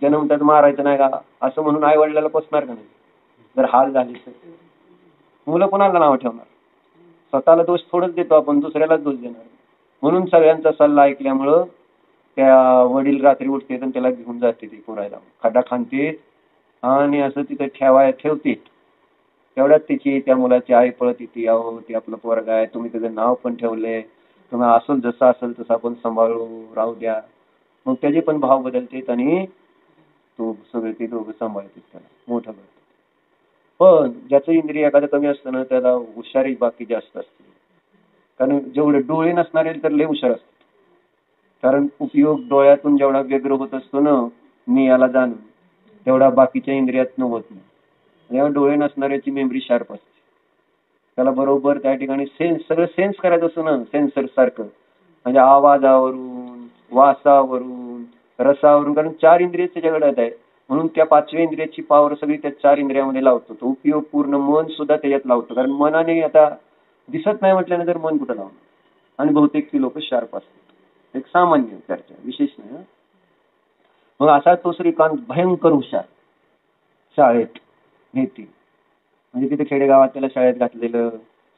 जन्मतात मारायचं नाही का, असं म्हणून आई वडिलाला पोचणार का नाही? जर हाल झाले तर मुलं कोणाला नावं ठेवणार? स्वतःला दोष थोडंच देतो आपण, दुसऱ्यालाच दोष देणार. म्हणून सगळ्यांचा सल्ला ऐकल्यामुळं त्या वडील रात्री उठते आणि त्याला घेऊन जाते, ती पोरायला खड्डा खाणते आणि असं तिथं ठेवते. तेवढ्यात तिची त्या मुलाची आई पळत येते, अहो ते आपलं पोरगा आहे, तुम्ही त्याचं नाव पण ठेवले, तुम्ही असेल जसं असेल तसं आपण सांभाळू, राहू द्या. मग त्याचे पण भाव बदलतेत आणि तो सगळे ते दोघं सांभाळतात, त्याला मोठं करतात. पण ज्याचं इंद्रिय एखादं कमी असतं ना, त्याला हुशारी बाकी जास्त असते. कारण जेवढे डोळे नसणारे तर लय हुशार असतात. कारण उपयोग डोळ्यातून जेवढा व्यग्र होत असतो ना मी याला जाणून, तेवढा बाकीच्या इंद्रियातनं होत नाही. जेव्हा डोळे नसणाऱ्याची मेमरी शार्प असते, त्याला बरोबर त्या ठिकाणी सगळं सेन्स करायचं असतं ना, सेन्सर सारखं. म्हणजे आवाजावरून, वासावरून, रसावरून, कारण 4 इंद्रिय त्याच्याकडे आहे. म्हणून त्या 5व्या इंद्रियाची पॉवर सगळी त्या 4 इंद्रियामध्ये लावतो तो. उपयोग पूर्ण मन सुद्धा त्याच्यात लावतो, कारण मनाने आता दिसत नाही म्हटल्यानंतर मन कुठं लावणार. आणि बहुतेक ती लोक शार्प असतात, एक सामान्य चर्चा, विशेष नाही. मग असा तो श्रीकांत भयंकर हुशार, शाळेत नेते, म्हणजे तिथे खेडेगावात त्याला शाळेत घातलेलं,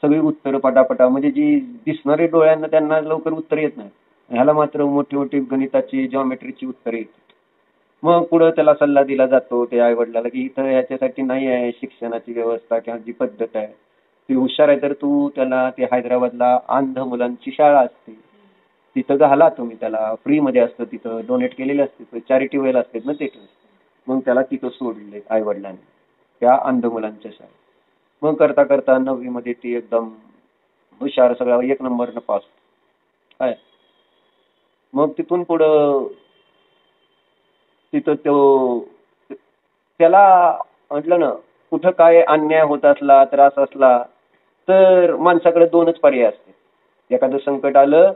सगळी उत्तरं पटापटा, म्हणजे जी दिसणारे डोळ्यांना त्यांना लवकर उत्तर येत नाही, ह्याला मात्र मोठी मोठी गणिताची, जॉमेट्रीची उत्तरे येतात. मग पुढं त्याला सल्ला दिला जातो ते आई वडिलाला की इथं ह्याच्यासाठी नाही आहे शिक्षणाची व्यवस्था किंवा जी पद्धत आहे, ती हुशार आहे तर तू त्याला, ते हैदराबादला अंध मुलांची शाळा असते तिथं घाला तुम्ही, त्याला फ्रीमध्ये असतं, तिथं डोनेट केलेले असते, चॅरिटी वेल असते ना ते. मग त्याला तिथं सोडले आई वडिलांनी, त्या अंध मुलांच्या शाळेत. मग करता करता 9वी मध्ये ती एकदम हुशार, सगळा 1 नंबरनं पास काय. मग तिथून पुढं तिथं त्याला म्हटलं ना, कुठं काय अन्याय होत असला, त्रास असला तर माणसाकडे 2च पर्याय असते. एखादं संकट आलं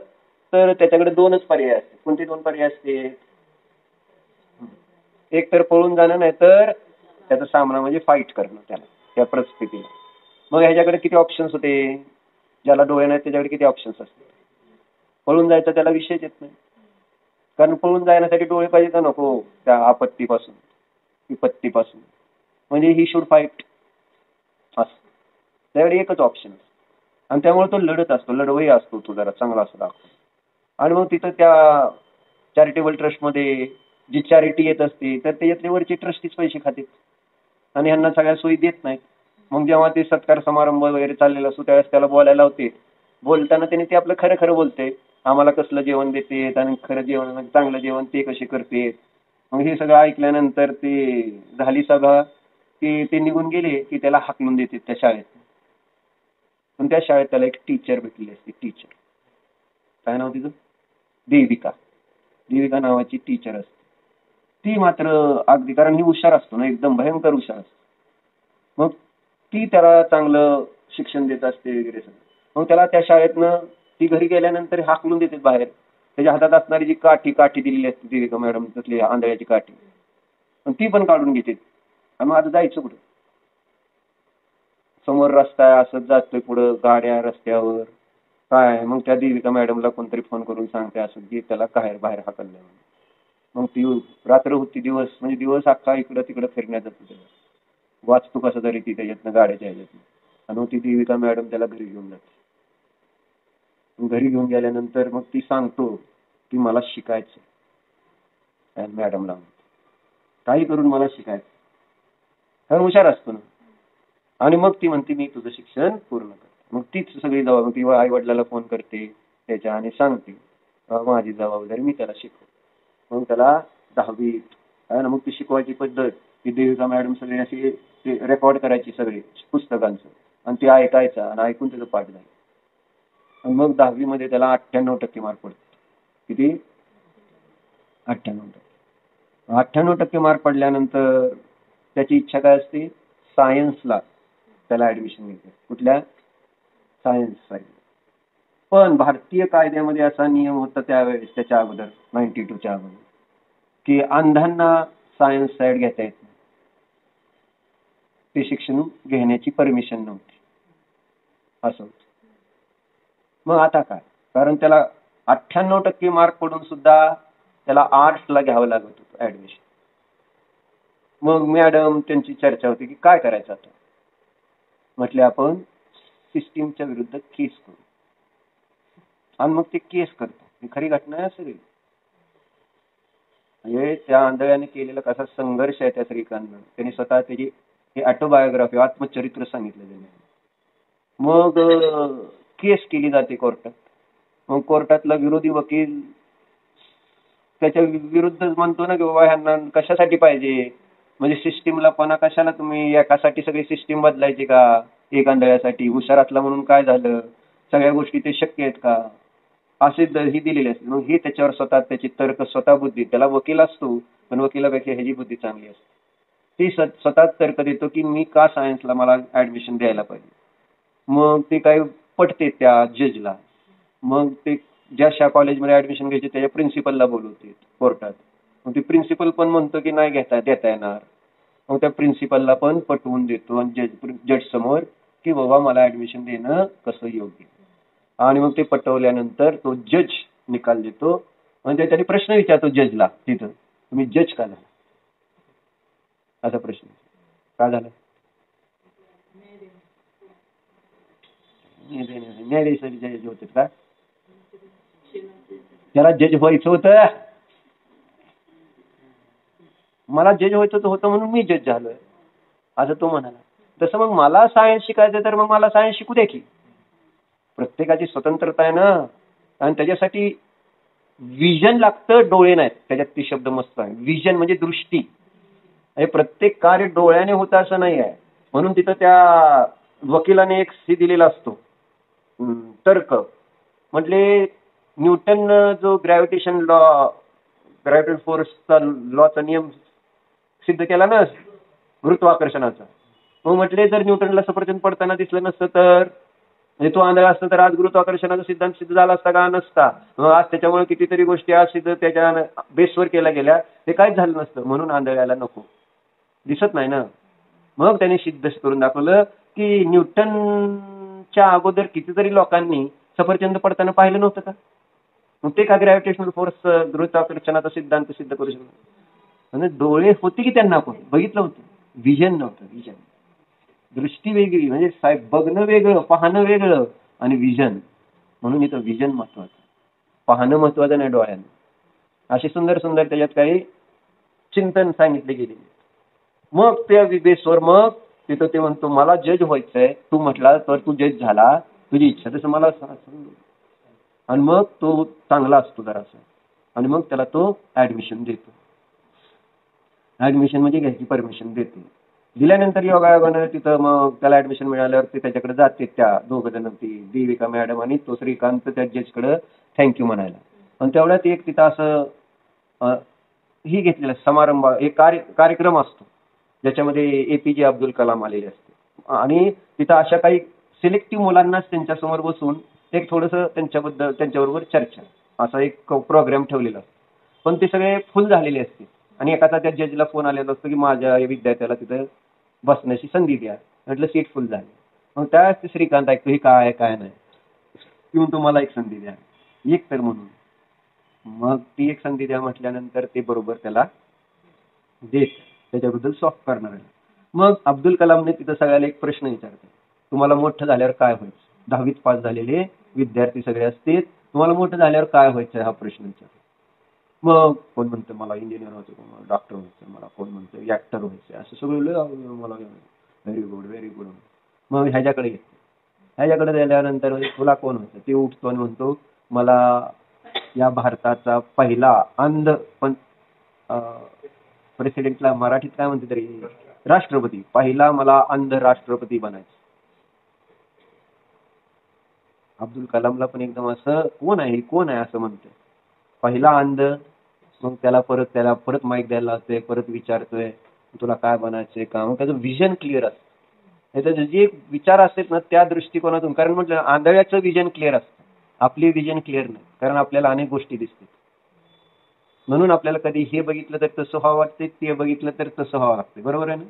तर त्याच्याकडे 2च पर्याय असते. कोणते 2 पर्याय असते? एक तर पळून जाणं, नाही तर त्याचा सामना म्हणजे फाईट करणं त्याला, त्या परिस्थितीला. मग ह्याच्याकडे किती ऑप्शन्स होते? ज्याला डोळे नाहीत त्याच्याकडे किती ऑप्शन्स असतात? पळून जायचा त्याला विषयच येत नाही, कारण पळून जाण्यासाठी डोळे पाहिजे का नको त्या आपत्तीपासून, विपत्तीपासून. म्हणजे ही शुड फाईट असं, त्याकडे एकच ऑप्शन असतं. आणि त्यामुळे तो लढत असतो, लढवई असतो तो, जरा चांगला असं दाखवतो. आणि मग तिथं त्या चॅरिटेबल ट्रस्टमध्ये जी चॅरिटी येत असते तर त्याच्यातले वरचे ट्रस्टीच पैसे खातात आणि ह्यांना सगळ्या सोयी देत नाहीत. मग जेव्हा ते सत्कार समारंभ वगैरे चाललेला असतो त्यावेळेस त्याला बोलायला होते, बोलताना त्याने ते आपलं खरं खरं बोलते, आम्हाला कसलं जेवण देते आणि खरं जेवण चांगलं जेवण ते कसे करते. मग हे सगळं ऐकल्यानंतर ते झाली सभा की ते निघून गेले की त्याला हाकलून देते त्या शाळेत. पण त्या शाळेत त्याला एक टीचर भेटली असते. टीचर काय नाव तिचं? देविका. देविका नावाची टीचर असते. ती मात्र अगदी, कारण ही हुशार असतो ना, एकदम भयंकर हुशार असतो. मग ती त्याला चांगलं शिक्षण देत असते वगैरे सगळं. मग त्याला त्या शाळेतनं ती घरी गेल्यानंतर हाकलून देते बाहेर. त्याच्या हातात असणारी जी काठी दिलेली असते देविका मॅडम, तसली आंधळ्याची काठी, पण ती पण काढून घेते. आणि मग आता जायचं कुठं? समोर रस्ता आहे, असंच जातोय पुढं, गाड्या रस्त्यावर काय. मग त्या देविका मॅडमला कोणतरी फोन करून सांगते असं की त्याला बाहेर हाकललंय. मग ती रात्र होती, दिवस म्हणजे दिवस अख्खा इकडं तिकडं फिरण्यात जातो त्याला. वाचतो कसं तरी ती त्याच्यातनं गाड्याच्या ह्याच्यातनं. आणि मग ती देविका मॅडम त्याला घरी घेऊन जाते. घरी घेऊन गेल्यानंतर मग ती सांगतो की मला शिकायचं. मॅडमला काही करून मला शिकायचं. हा हुशार असतो ना. आणि मग ती म्हणते मी तुझं शिक्षण पूर्ण करते. मग तीच सगळी जबाबदारी, ती आई वडिलाला फोन करते त्याच्या आणि सांगते माझी जबाबदारी, मी त्याला शिकवतो. मग त्याला 10वीत आहे ना, मग ती शिकवायची पद्धत ती देविका मॅडम सगळी अशी ते रेकॉर्ड करायची सगळी पुस्तकांचं, आणि ते ऐकायचं आणि ऐकून त्याचं पाठ झालं. आणि मग 10वीमध्ये त्याला 98% मार्क पडतात. किती? 98%. 98% मार्क पडल्यानंतर त्याची इच्छा काय असते? सायन्सला त्याला ॲडमिशन घ्यायचं. कुठल्या? Science side. पण भारतीय कायद्यामध्ये असा नियम होता त्यावेळेस, त्याच्या अगोदर 92च्या अगोदर, की अंधांना सायन्स साईड घेता येत नाही. ते शिक्षण घेण्याची परमिशन नव्हती, असं होतं. मग आता काय? कारण त्याला 98% मार्क पडून सुद्धा त्याला आर्ट्सला घ्यावं लागत होतं ॲडमिशन. मग मॅडम त्यांची चर्चा होती की काय करायचं आता. म्हटले आपण सिस्टीमच्या विरुद्ध केस करू. आणि मग ते केस करतो. ही खरी घटना आहे सगळी. म्हणजे त्या आंधळ्याने केलेला कसा संघर्ष आहे त्या श्रीकांतनं. त्यांनी स्वतः त्याची हे ऑटोबायोग्राफी, आत्मचरित्र सांगितलं त्याने. मग केस केली जाते कोर्टात. मग कोर्टातला विरोधी वकील त्याच्या विरुद्ध म्हणतो ना की बाबा ह्यांना कशासाठी पाहिजे, म्हणजे सिस्टीमला पणा कशाला, तुम्ही एकासाठी सगळी सिस्टीम बदलायची का? एक आंधळ्यासाठी हुशार असला म्हणून काय झालं? सगळ्या गोष्टी ते शक्य आहेत का? असे ही दिलेले असते. मग हे त्याच्यावर स्वतः त्याची तर्क, स्वतः बुद्धी, त्याला वकील असतो पण वकिलापेक्षा ह्याची बुद्धी चांगली असते. ती स्वतः तर्क देतो की मी का सायन्सला मला ॲडमिशन द्यायला पाहिजे. मग ते काय पटते त्या जजला. मग ते ज्या कॉलेजमध्ये ॲडमिशन घ्यायचे त्याच्या प्रिन्सिपलला बोलवते कोर्टात. मग ते प्रिन्सिपल पण म्हणतो की नाही देता येणार. मग त्या प्रिन्सिपलला पण पटवून देतो आणि जज समोर की बाबा मला ॲडमिशन देणं कसं योग्य. आणि मग ते पटवल्यानंतर तो जज निकाल देतो. म्हणजे त्याने प्रश्न विचारतो जजला तिथं, तुम्ही जज का झाला, असा प्रश्न. का झाला? न्यायाधीश जज होते का? त्याला जज व्हायचं होतं. मला जज व्हायचं होतं म्हणून मी जज झालोय असं तो म्हणाला. तसं मग मला सायन्स शिकायचं तर मग मला सायन्स शिकू द्या की. प्रत्येकाची स्वतंत्रता आहे ना. आणि त्याच्यासाठी विजन लागतं, डोळे नाहीत. त्याच्यात ती शब्द मस्त आहे, विजन म्हणजे दृष्टी. प्रत्येक कार्य डोळ्याने होतं असं नाही आहे. म्हणून तिथं त्या वकिलाने एक सी दिलेला असतो तर्क. म्हटले न्यूटन जो ग्रॅव्हिटेशन फोर्सचा लॉचा नियम सिद्ध केला ना, गुरुत्वाकर्षणाचा. मग म्हटले जर न्यूटनला सफरचंद पडताना दिसलं नसतं तर, म्हणजे तो आंधळा असतं तर आज गुरुत्वाकर्षणाचा सिद्धांत सिद्ध झाला असता का? नसता. मग आज त्याच्यामुळे कितीतरी गोष्टी आज सिद्ध त्याच्या बेसवर केल्या गेल्या, ते काहीच झालं नसतं. म्हणून आंधळ्याला नको, दिसत नाही ना. मग त्याने सिद्ध करून दाखवलं की न्यूटनच्या अगोदर कितीतरी लोकांनी सफरचंद पडताना पाहिलं नव्हतं का? मग ते का ग्रॅव्हिटेशनल फोर्स, गुरुत्वाकर्षणाचा सिद्धांत सिद्ध करू शकतो? म्हणजे डोळे होते की त्यांना, पण बघितलं होतं, विजन नव्हतं. विजन, दृष्टी वेगळी, म्हणजे साहेब बघणं वेगळं, पाहणं वेगळं आणि विजन. म्हणून इथं विजन महत्वाचं, पाहणं महत्वाचं नाही डोळ्यानं. असे सुंदर सुंदर त्याच्यात काही चिंतन सांगितले गेले. मग त्या बेसवर मग तिथं ते म्हणतो मला जज व्हायचंय. तू म्हटला तर तू जज झाला, तुझी इच्छा. तसं मला आणि मग तो चांगला असतो जरासा, आणि मग त्याला तो ऍडमिशन देतो. ऍडमिशन म्हणजे घ्यायची परमिशन देते. दिल्यानंतर योगायोगानं तिथं मग त्याला ऍडमिशन मिळाल्यावर ते त्याच्याकडे जाते, त्या दोघं जण, ती देविका मॅडम आणि तो श्रीकांत, त्या जजकडे थँक्यू म्हणायला. पण तेवढ्यात एक तिथं असं ही घेतलेलं समारंभ, एक कार्यक्रम असतो ज्याच्यामध्ये APJ अब्दुल कलाम आलेले असते, आणि तिथं अशा काही सिलेक्टिव्ह मुलांनाच त्यांच्यासमोर बसून एक थोडंसं त्यांच्याबरोबर चर्चा, असा एक प्रोग्राम ठेवलेला असतो. पण ते सगळे फुल झालेले असते, आणि एखादा त्या जजला फोन आलेला असतो की माझ्या विद्यार्थ्याला तिथं बसण्याची संधी द्या. म्हटलं सीट फुल झाली. मग त्यावेळेस ते श्रीकांत ऐकतो, हे काय काय नाही, किंवा तुम्हाला एक संधी द्या, एक तर म्हणून. मग ती एक संधी द्या म्हटल्यानंतर ते बरोबर त्याला देत, त्याच्याबद्दल सॉफ्ट करणार आहे. मग अब्दुल कलामने तिथं सगळ्याला एक प्रश्न विचारतो, तुम्हाला मोठं झाल्यावर काय व्हायचं? 10वीत पास झालेले विद्यार्थी सगळे असतील, तुम्हाला मोठं झाल्यावर काय व्हायचं हा प्रश्न विचारतो. मग कोण म्हणतं मला इंजिनियर व्हायचं, कोण डॉक्टर व्हायचं, मला कोण म्हणतं ॲक्टर व्हायचं, असं सगळं मला व्हेरी गुड व्हेरी गुड. मग ह्याच्याकडे येतो, ह्याच्याकडे गेल्यानंतर तुला कोण व्हायचं? ते उठतो आणि म्हणतो मला या भारताचा पहिला अंध पण प्रेसिडेंटला मराठीत काय म्हणते तरी, राष्ट्रपती, पहिला मला अंध राष्ट्रपती बनायचं. अब्दुल कलामला पण एकदम असं कोण आहे असं म्हणतोय, पहिला अंध. मग त्याला परत माईक द्यायला लागतोय, परत विचारतोय तुला काय बनायचंय का. मग त्याचं विजन क्लिअर असतं, त्याचे जे विचार असतात ना त्या दृष्टिकोनातून. कारण म्हटलं आंधळ्याचं विजन क्लिअर असतं, आपली विजन क्लिअर नाही, कारण आपल्याला अनेक गोष्टी दिसतात. म्हणून आपल्याला कधी हे बघितलं तर तसं व्हावं वाटते, ते बघितलं तर तसं व्हावं लागते. बरोबर आहे ना?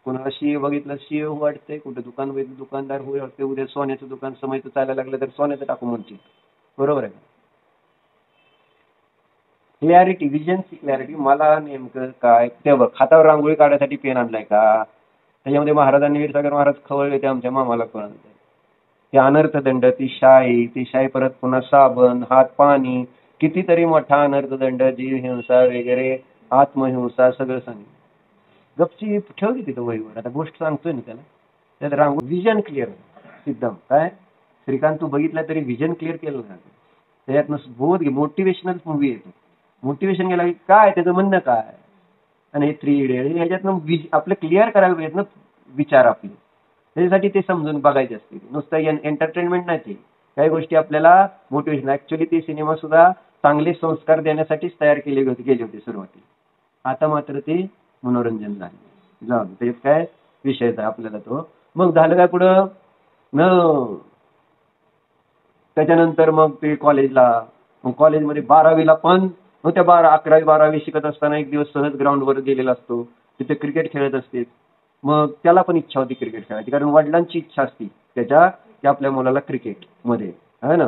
कोणाला शिव बघितलं शिव वाटतंय, कुठं दुकान बघितलं दुकानदार होऊ वाटते, उद्या सोन्याचं दुकान समयचं चालायला लागलं तर सोन्याचं टाकू म्हणते. बरोबर आहे का? क्लॅरिटी, विजनची क्लॅरिटी. मला नेमकं काय ते बघ, हातावर रांगोळी काढायसाठी पेन आणलाय का, त्याच्यामध्ये महाराजांनी वीरसागर महाराज खवळले ते आमच्या मामाला कळलं. ते अनर्थदंड, ती शाई परत पुन्हा साबण, हात पाणी, कितीतरी मोठा अनर्थदंड, जीव हिंसा वगैरे, आत्महिंसा, सगळं सांग. गपची ठेवली तिथं वहीवर, आता गोष्ट सांगतोय ना त्याला. त्यात रांगोळी, विजन क्लिअर एकदम. काय श्रीकांत तू बघितला तरी विजन क्लिअर केलं ना त्याच्यातनं. बहुत मोटिवेशनल मूवी येतो. मोटिवेशन गेला की काय त्याचं म्हणणं काय, आणि हे 3 इडियट ह्याच्यातनं आपलं क्लिअर करायला पाहिजेत ना विचार आपले. त्याच्यासाठी ते समजून बघायचे असते, नुसतं एंटरटेनमेंट नाही. ते काही गोष्टी आपल्याला मोटिवेशन, ऍक्च्युली ते सिनेमा सुद्धा चांगले संस्कार देण्यासाठीच तयार गेले होते सुरुवातीला. आता मात्र ते मनोरंजन झाले. जाऊ त्याच्यात काय विषयच आहे आपल्याला तो. मग झालं काय पुढं न, त्याच्यानंतर मग ते कॉलेजला, मग कॉलेजमध्ये 12वीला पण मग त्या 11वी 12वी शिकत असताना एक दिवस सहज ग्राउंडवर गेलेला असतो, तिथे क्रिकेट खेळत असते. मग त्याला पण इच्छा होती क्रिकेट खेळायची, कारण वडिलांची इच्छा असती त्याच्या की आपल्या मुलाला क्रिकेटमध्ये आहे ना.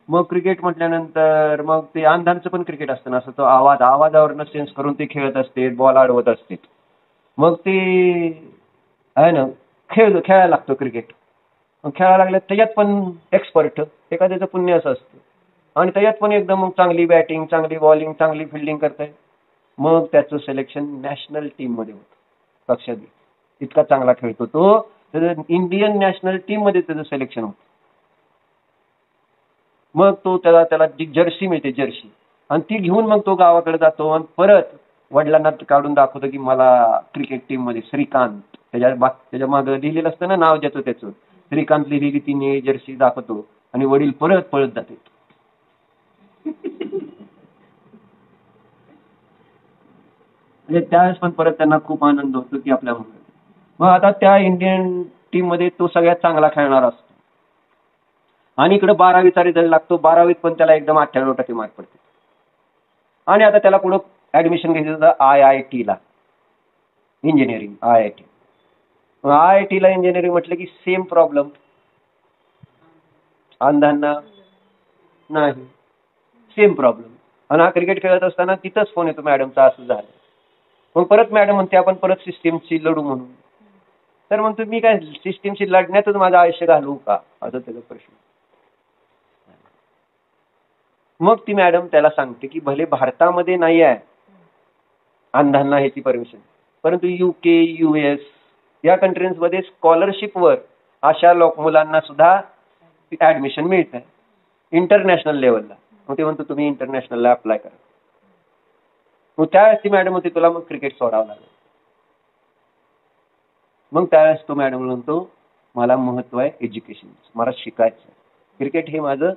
मग क्रिकेट म्हटल्यानंतर मग ते अंधांचं पण क्रिकेट असतं ना, असं तो आवाजावरनं सेन्स करून ते खेळत असते, बॉल अडवत असते. मग ते आहे ना खेळायला लागतो क्रिकेट. मग खेळायला लागलं त्याच्यात पण एक्सपर्ट, एखाद्याचं पुण्य असं असतं, आणि त्याच्यात पण एकदम मग चांगली बॅटिंग, चांगली बॉलिंग, चांगली फिल्डिंग करताय. मग त्याचं सिलेक्शन नॅशनल टीममध्ये होतं. लक्षात घे, इतका चांगला खेळतो तो, त्याचं इंडियन नॅशनल टीममध्ये त्याचं सिलेक्शन होतं. मग तो त्याला जर्सी मिळते, जर्सी, आणि ती घेऊन मग तो गावाकडे जातो, आणि परत वडिलांना काढून दाखवतो की मला क्रिकेट टीममध्ये श्रीकांत, त्याच्या मागं लिहिलेलं असतं ना नाव ज्याचं त्याचं, श्रीकांत लिहिलेली ती जर्सी दाखवतो, आणि वडील परत पळत जाते. म्हणजे त्यावेळेस पण परत त्यांना खूप आनंद होतो की आपल्या मुलाला. मग आता त्या इंडियन टीम मध्ये तो सगळ्यात चांगला खेळणार असतो, आणि इकडे 12वीचा रिझल्ट लागतो. 12वीत पण त्याला एकदम 98% मार्क पडते, आणि आता त्याला पुढं ऍडमिशन घ्यायचं होतं IIT ला, इंजिनिअरिंग IIT. IIT ला इंजिनिअरिंग म्हटलं की सेम प्रॉब्लेम, अंधांना नाही, सेम प्रॉब्लेम. आणि हा क्रिकेट खेळत असताना तिथंच फोन येतो मॅडमचा, असं झालं. मग परत मॅडम म्हणते आपण परत सिस्टीमची लढू म्हणून. तर म्हणतो मी काय सिस्टीमशी लढण्यातच माझं आयुष्य घालवू का, असं त्याचा प्रश्न. मग ती मॅडम त्याला सांगते की भले भारतामध्ये नाही आहे अंधांना ह्याची परमिशन, परंतु UK, US या कंट्रीजमध्ये स्कॉलरशिपवर अशा मुलांना सुद्धा ऍडमिशन मिळत आहे. इंटरनॅशनल लेवलला. मग ते म्हणतो तुम्ही इंटरनॅशनलला अप्लाय करा. मग त्यावेळेस ती मॅडम होती तुला मग क्रिकेट सोडावं लागेल. मग त्यावेळेस तो मॅडम म्हणतो मला महत्व आहे एज्युकेशन, मला शिकायचं. क्रिकेट हे माझं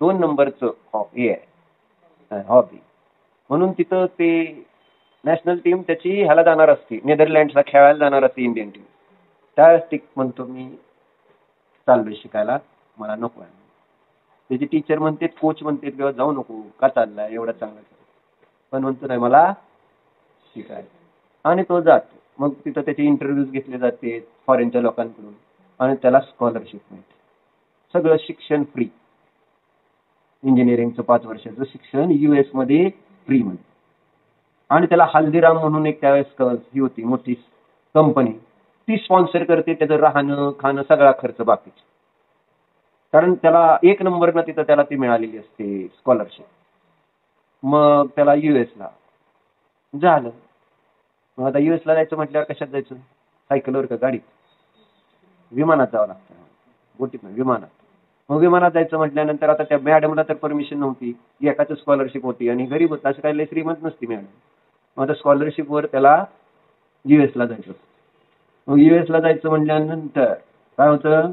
2 नंबरचं हे आहे हॉबी. म्हणून तिथं ते नॅशनल टीम त्याची ह्याला जाणार असते, नेदरलँड्सला खेळायला जाणार असते इंडियन टीम. त्यावेळेस ती म्हणतो मी चाललोय शिकायला, मला नको आहे. त्याची टीचर म्हणते, कोच म्हणते किंवा जाऊ नको, का चाललाय एवढं चांगलं, पण म्हणतो नाही मला शिकायचं. आणि तो जातो. मग तिथं त्याचे इंटरव्ह्यूज घेतले जाते फॉरेनच्या लोकांकडून आणि त्याला स्कॉलरशिप मिळते. सगळं शिक्षण फ्री. इंजिनिअरिंगचं 5 वर्षाचं शिक्षण US मध्ये फ्री मध्ये. आणि त्याला हल्दीराम म्हणून एक त्यावेळेस ही होती मोठी कंपनी, ती स्पॉन्सर करते त्याचं राहणं खाणं सगळा खर्च बाकीचा. कारण त्याला 1 नंबरनं तिथं त्याला ती मिळालेली असते स्कॉलरशिप. मग त्याला US ला झालं. मग आता US ला जायचं म्हटल्यावर कशात जायचं, सायकलवर का गाडीत, विमानात जावं लागतं, बोटीत नाही विमानात. मग विमानात जायचं म्हटल्यानंतर आता त्या मॅडमला तर परमिशन नव्हती, एकाच स्कॉलरशिप होती आणि गरीब होता, असं काही श्रीमंत नसती मॅडम. मग आता स्कॉलरशिपवर त्याला US ला जायचं. मग US ला जायचं म्हटल्यानंतर काय होतं,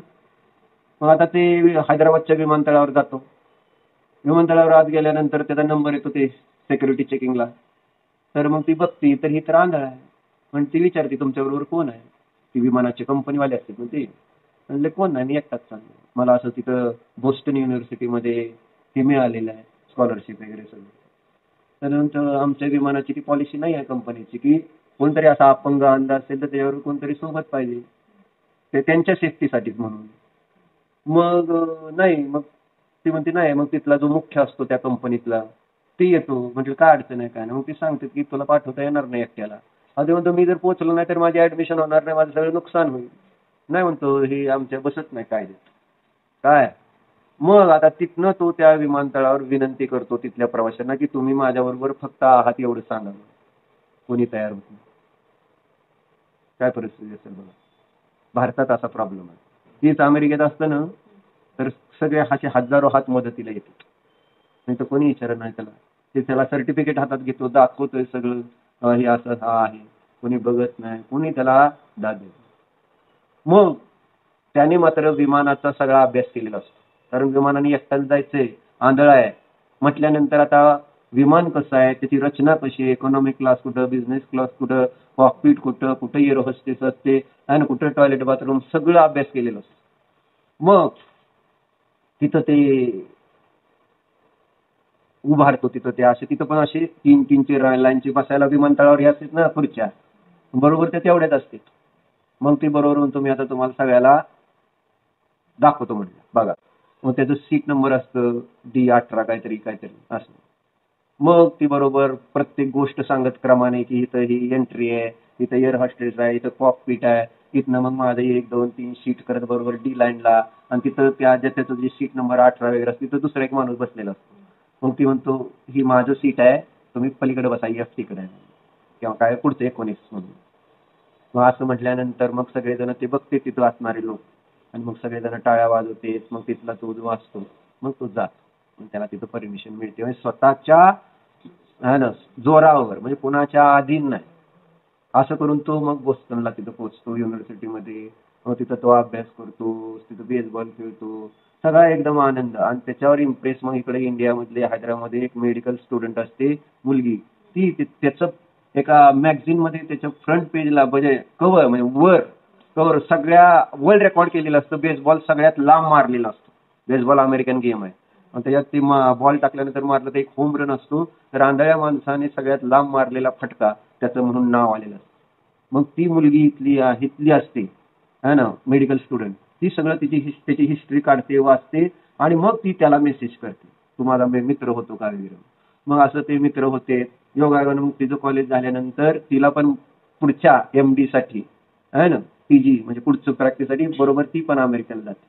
मग आता ते हैदराबादच्या विमानतळावर जातो. विमानतळावर आत गेल्यानंतर त्याचा नंबर येतो ते सिक्युरिटी चेकिंगला. तर मग ती बघती तर ही तर आंधळ आहे. पण ती विचारते तुमच्याबरोबर कोण आहे, ती विमानाची कंपनीवाले असते. पण ते म्हणले कोण नाही, मी एकटाच चाललो, मला असं तिथं बोस्टन युनिव्हर्सिटीमध्ये हे मिळालेलं आहे स्कॉलरशिप वगैरे सगळं. त्यानंतर आमच्या विमानाची ती पॉलिसी नाही आहे कंपनीची की कोणतरी असा अपंग अंध असेल तर त्याच्यावर कोणतरी सोबत पाहिजे, ते त्यांच्या सेफ्टीसाठीच म्हणून. मग नाही, मग ती म्हणते नाही. मग तिथला जो मुख्य असतो त्या कंपनीतला ती येतो, म्हणजे काय अडचण आहे काय नाही. मग ती सांगते की तुला पाठवता येणार नाही एकट्याला. आधी म्हणतो मी जर पोहोचलो नाही तर माझी ऍडमिशन होणार नाही, माझं सगळं नुकसान होईल. नाही म्हणतो हे आमच्या बसत नाही कायद्यात काय. मग आता तिथनं तो त्या विमानतळावर विनंती करतो तिथल्या प्रवाशांना की तुम्ही माझ्याबरोबर फक्त आहात एवढं सांगा. कोणी तयार होत नाही. काय परिस्थिती असेल बघा. भारतात असा प्रॉब्लेम आहे. तीच अमेरिकेत असतं ना तर सगळे असे हजारो हात मदतीला येतात, नाही तर कोणी विचारत नाही त्याला. ते त्याला सर्टिफिकेट हातात घेतो, दाखवतोय सगळं हे असं हा आहे, कोणी बघत नाही, कोणी त्याला दाद देत. मग त्याने मात्र विमानाचा सगळा अभ्यास केलेला असतो. कारण विमानाने एकट्याला जायचंय, आंधळ आहे म्हटल्यानंतर आता विमान कसं आहे, त्याची रचना कशी आहे, इकॉनॉमिक क्लास कुठं, बिझनेस क्लास कुठं, कॉकपीट कुठं, कुठं एअर होस्टेस असते आणि कुठं टॉयलेट बाथरूम, सगळं अभ्यास केलेला असतो. मग तिथं ते उभारतो तिथं ते असे, तिथं पण असे 3-3ची लाईनची बसायला विमानतळावर हे असतात ना खुर्च्या, बरोबर त्या तेवढ्याच असतात. मग ती बरोबर म्हणतो मी आता तुम्हाला सगळ्याला दाखवतो म्हटलं बघा. मग त्याचं सीट नंबर असतं D18 काहीतरी असं. मग ती बरोबर प्रत्येक गोष्ट सांगत क्रमाने की इथं ही एंट्री आहे, इथं एअर हॉस्टेस आहे, इथं कॉकपीट आहे. इथनं मग माझं 1, 2, 3 सीट करत बरोबर D लाईनला, आणि तिथं त्याचं जे सीट नंबर 18 वगैरे असतं तिथं दुसरा एक माणूस बसलेला असतो. मग ती म्हणतो ही माझं सीट आहे, तुम्ही पलीकडे बसा, F आहे किंवा काय पुढचं 19 म्हणून. मग असं म्हटल्यानंतर मग सगळेजण ते बघते तिथं असणारे लोक, आणि मग सगळेजण टाळ्या वाजवते. मग तिथला तो जो असतो मग तो जातो, मग त्याला तिथं परमिशन मिळते. म्हणजे स्वतःच्या हा ना जोरावर, म्हणजे कोणाच्या अधीन नाही. असं करून तो मग बोस्टनला तिथं पोहोचतो युनिव्हर्सिटीमध्ये. मग तिथं तो अभ्यास करतो, तिथं बेसबॉल खेळतो, सगळा एकदम आनंद. आणि त्याच्यावर इम्प्रेस मग इकडे इंडियामधले हैदराबादमध्ये एक मेडिकल स्टुडंट असते मुलगी, ती त्याचं एका मॅगझिन मध्ये त्याच्या फ्रंट पेजला म्हणजे कव्हर, म्हणजे वर कव्हर सगळ्या वर्ल्ड रेकॉर्ड केलेलं असतं. बेसबॉल सगळ्यात लांब मारलेला असतो. बेसबॉल अमेरिकन गेम आहे, आणि त्याच्यात ते बॉल टाकल्यानंतर मारलं तर एक होम रन असतो. तर आंधळ्या माणसाने सगळ्यात लांब मारलेला फटका त्याचं म्हणून नाव आलेलं असतं. मग ती मुलगी इथली असते है ना मेडिकल स्टुडंट, ती सगळं त्याची हिस्ट्री काढते, वाचते, आणि मग ती त्याला मेसेज करते तुम्हाला मित्र होतो का वगैरे. मग असं ते मित्र होते. योगायोगानं मग तिचं कॉलेज झाल्यानंतर तिला पण पुढच्या MD साठी आहे ना PG म्हणजे पुढचं प्रॅक्टिससाठी बरोबर ती पण अमेरिकेला जाते.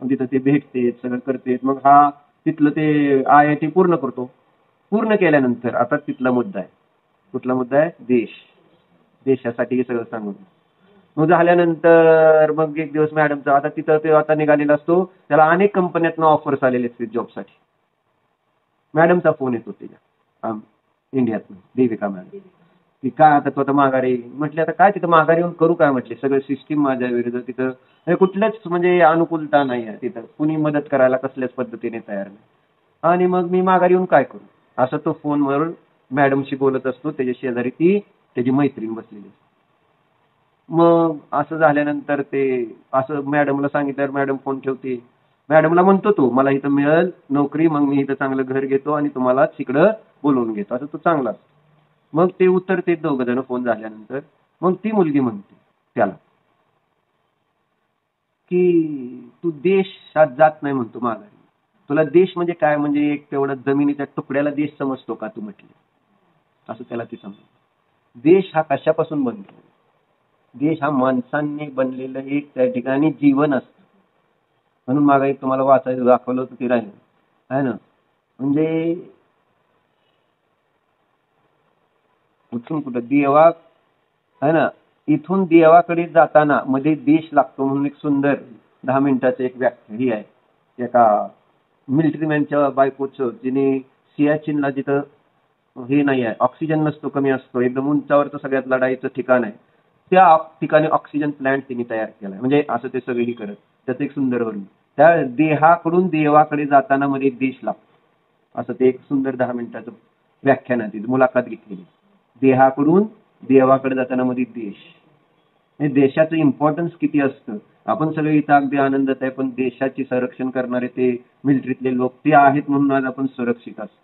मग तिथं ते भेटते, सगळं करते. मग हा तिथलं ते IIT पूर्ण करतो. पूर्ण केल्यानंतर आता तिथला मुद्दा आहे. कुठला मुद्दा आहे? देशासाठी हे सगळं सांगून. मग झाल्यानंतर मग एक दिवस मॅडमचा आता तिथं ते आता निघालेला असतो, त्याला अनेक कंपन्यातनं ऑफर्स आलेले असते जॉबसाठी. मॅडमचा फोन येतो त्याच्या इंडियातनं, देविका मॅडम, की काय आता तू आता माघारी. म्हटले आता काय तिथं माघारी येऊन करू काय, म्हटले सगळं सिस्टीम माझ्या विरुद्ध, तिथं म्हणजे कुठल्याच म्हणजे अनुकूलता नाही आहे तिथं, कुणी मदत करायला कसल्याच पद्धतीने तयार नाही. आणि मग मी माघारी येऊन काय करू, असं तो फोनवर मॅडमशी बोलत असतो. त्याच्या शेजारी ती त्याची मैत्रीण बसलेली. मग असं झाल्यानंतर ते असं मॅडमला सांगितल्यावर मॅडम फोन ठेवते. मॅडमला म्हणतो तो, मला इथं मिळेल नोकरी, मग मी इथं चांगलं घर घेतो आणि तुम्हाला तिकडं बोलवून घेतो, आता तो चांगला असतो. मग ते उतरते दोघं जण फोन झाल्यानंतर. मग ती मुलगी म्हणते त्याला की तू देशात जात नाही म्हणतो माघारी, तुला देश म्हणजे काय, म्हणजे एक तेवढा जमिनीच्या तुकड्याला देश समजतो का तू, म्हटले. असं त्याला ती समज. देश हा कशापासून बनतो, देश हा माणसांनी बनलेलं एक त्या ठिकाणी जीवन असतं. म्हणून मागे एक तुम्हाला वाचायचं दाखवलं होतं ते राहिलं आहे ना. म्हणजे कुठून कुठं देवा आहे ना, इथून देवाकडे जाताना मध्ये देश लागतो म्हणून एक सुंदर 10 मिनिटाचं एक व्याख्या ही आहे एका मिलिटरी मॅनच्या बायकोचं, जिने सियाचीनला जिथं हे नाही आहे, ऑक्सिजन नसतो, कमी असतो, एकदम उंचावरचं सगळ्यात लढाईचं ठिकाण आहे, त्या ठिकाणी ऑक्सिजन प्लांट त्यांनी तयार केलाय. म्हणजे असं ते सगळी करत त्याचं एक सुंदर वर्णन. त्या देहाकडून देवाकडे जाताना मध्ये एक देश लागतो, असं ते एक सुंदर 10 मिनिटाचं व्याख्यान आहे, तिथे मुलाखत घेतलेली. देहाकडून देवाकडे जाताना मध्ये देश, म्हणजे देशाचं इम्पॉर्टन्स किती असतं. आपण सगळे इथं अगदी आनंदात आहे, पण देशाचे संरक्षण करणारे ते मिलिटरीतले लोक ते आहेत म्हणून आज आपण सुरक्षित असतो.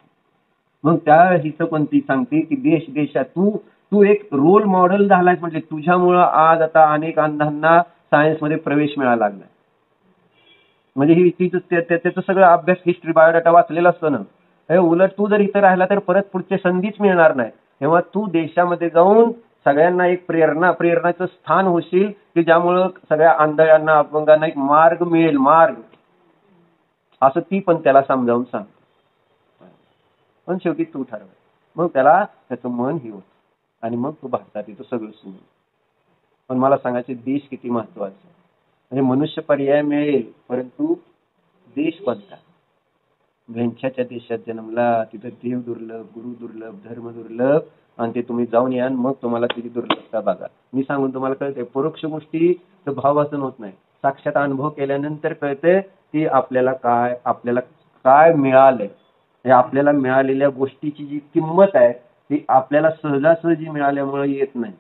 मग त्या हिचं पण ती सांगते की देशात तू तू एक रोल मॉडेल झालायस, म्हणजे तुझ्यामुळं आज आता अनेक अंधांना सायन्समध्ये प्रवेश मिळायला लागलाय. म्हणजे ही तिचं त्याचं सगळं अभ्यास, हिस्ट्री, बायोडाटा वाचलेला असतो ना. उलट तू जर इथं राहिला तर परत पुढच्या संधीच मिळणार नाही. तेव्हा तू देशामध्ये जाऊन सगळ्यांना एक प्रेरणाचं स्थान होशील, की ज्यामुळं सगळ्या आंधळ्यांना, अपंगांना एक मार्ग मिळेल, मार्ग. असं ती पण त्याला समजावून सांग. पण शेवटी तू ठरव. मग त्याला त्याचं मन हे होतं आणि मग तू भारतात येतो सगळं सोडून. पण मला सांगायचे देश किती महत्वाचा, म्हणजे मनुष्य पर्याय मिळेल, परंतु देश कोणता. व्यंच्याच्या देशात जन्मला, तिथं देव दुर्लभ, गुरु दुर्लभ, धर्म दुर्लभ, आणि ते तुम्ही जाऊन या मग तुम्हाला किती दुर्लभता बघा. मी सांगून तुम्हाला कळते, परोक्ष गोष्टी तर भावासन होत नाही, साक्षात अनुभव केल्यानंतर कळते की आपल्याला काय मिळालंय. आपल्याला मिळालेल्या गोष्टीची जी किंमत आहे ती आपल्याला सहजासहजी मिळाल्यामुळे येत नाही.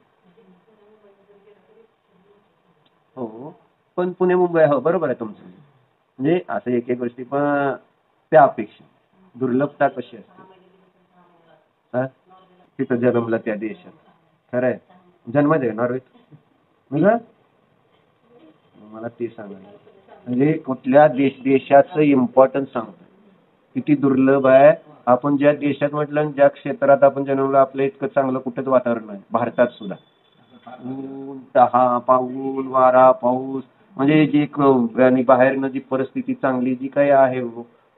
हो, पण पुणे मुंबई, हो बरोबर आहे तुमचं. म्हणजे असं एक एक गोष्टी, पण त्यापेक्षा दुर्लभता कशी असते. हा, तिथं जन्मला त्या देशात, खरं आहे. जन्मात आहे नॉर्वेत म्हणजे मला ते सांगा, म्हणजे कुठल्या देशाचं इम्पॉर्टन्स सांगतो, किती दुर्लभ आहे. आपण ज्या देशात म्हटलं, ज्या क्षेत्रात आपण जन्मलो, आपलं इतकं चांगलं कुठंच वातावरण नाही. भारतात सुद्धा ऊन, तहा, पाऊस, वारा, पाऊस, म्हणजे जी आणि बाहेरनं जी परिस्थिती चांगली जी काही आहे,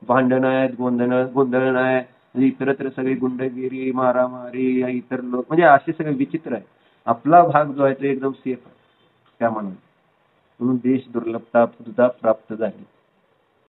भांडण आहेत, गोंधळ आहे, इतरत्र सगळी गुंडगिरी, मारामारी, इतर लोक, म्हणजे असे सगळे विचित्र आहे. आपला भाग जो आहे तो एकदम सेफ आहे त्या म्हणून. म्हणून देश दुर्लभता सुद्धा प्राप्त झाली.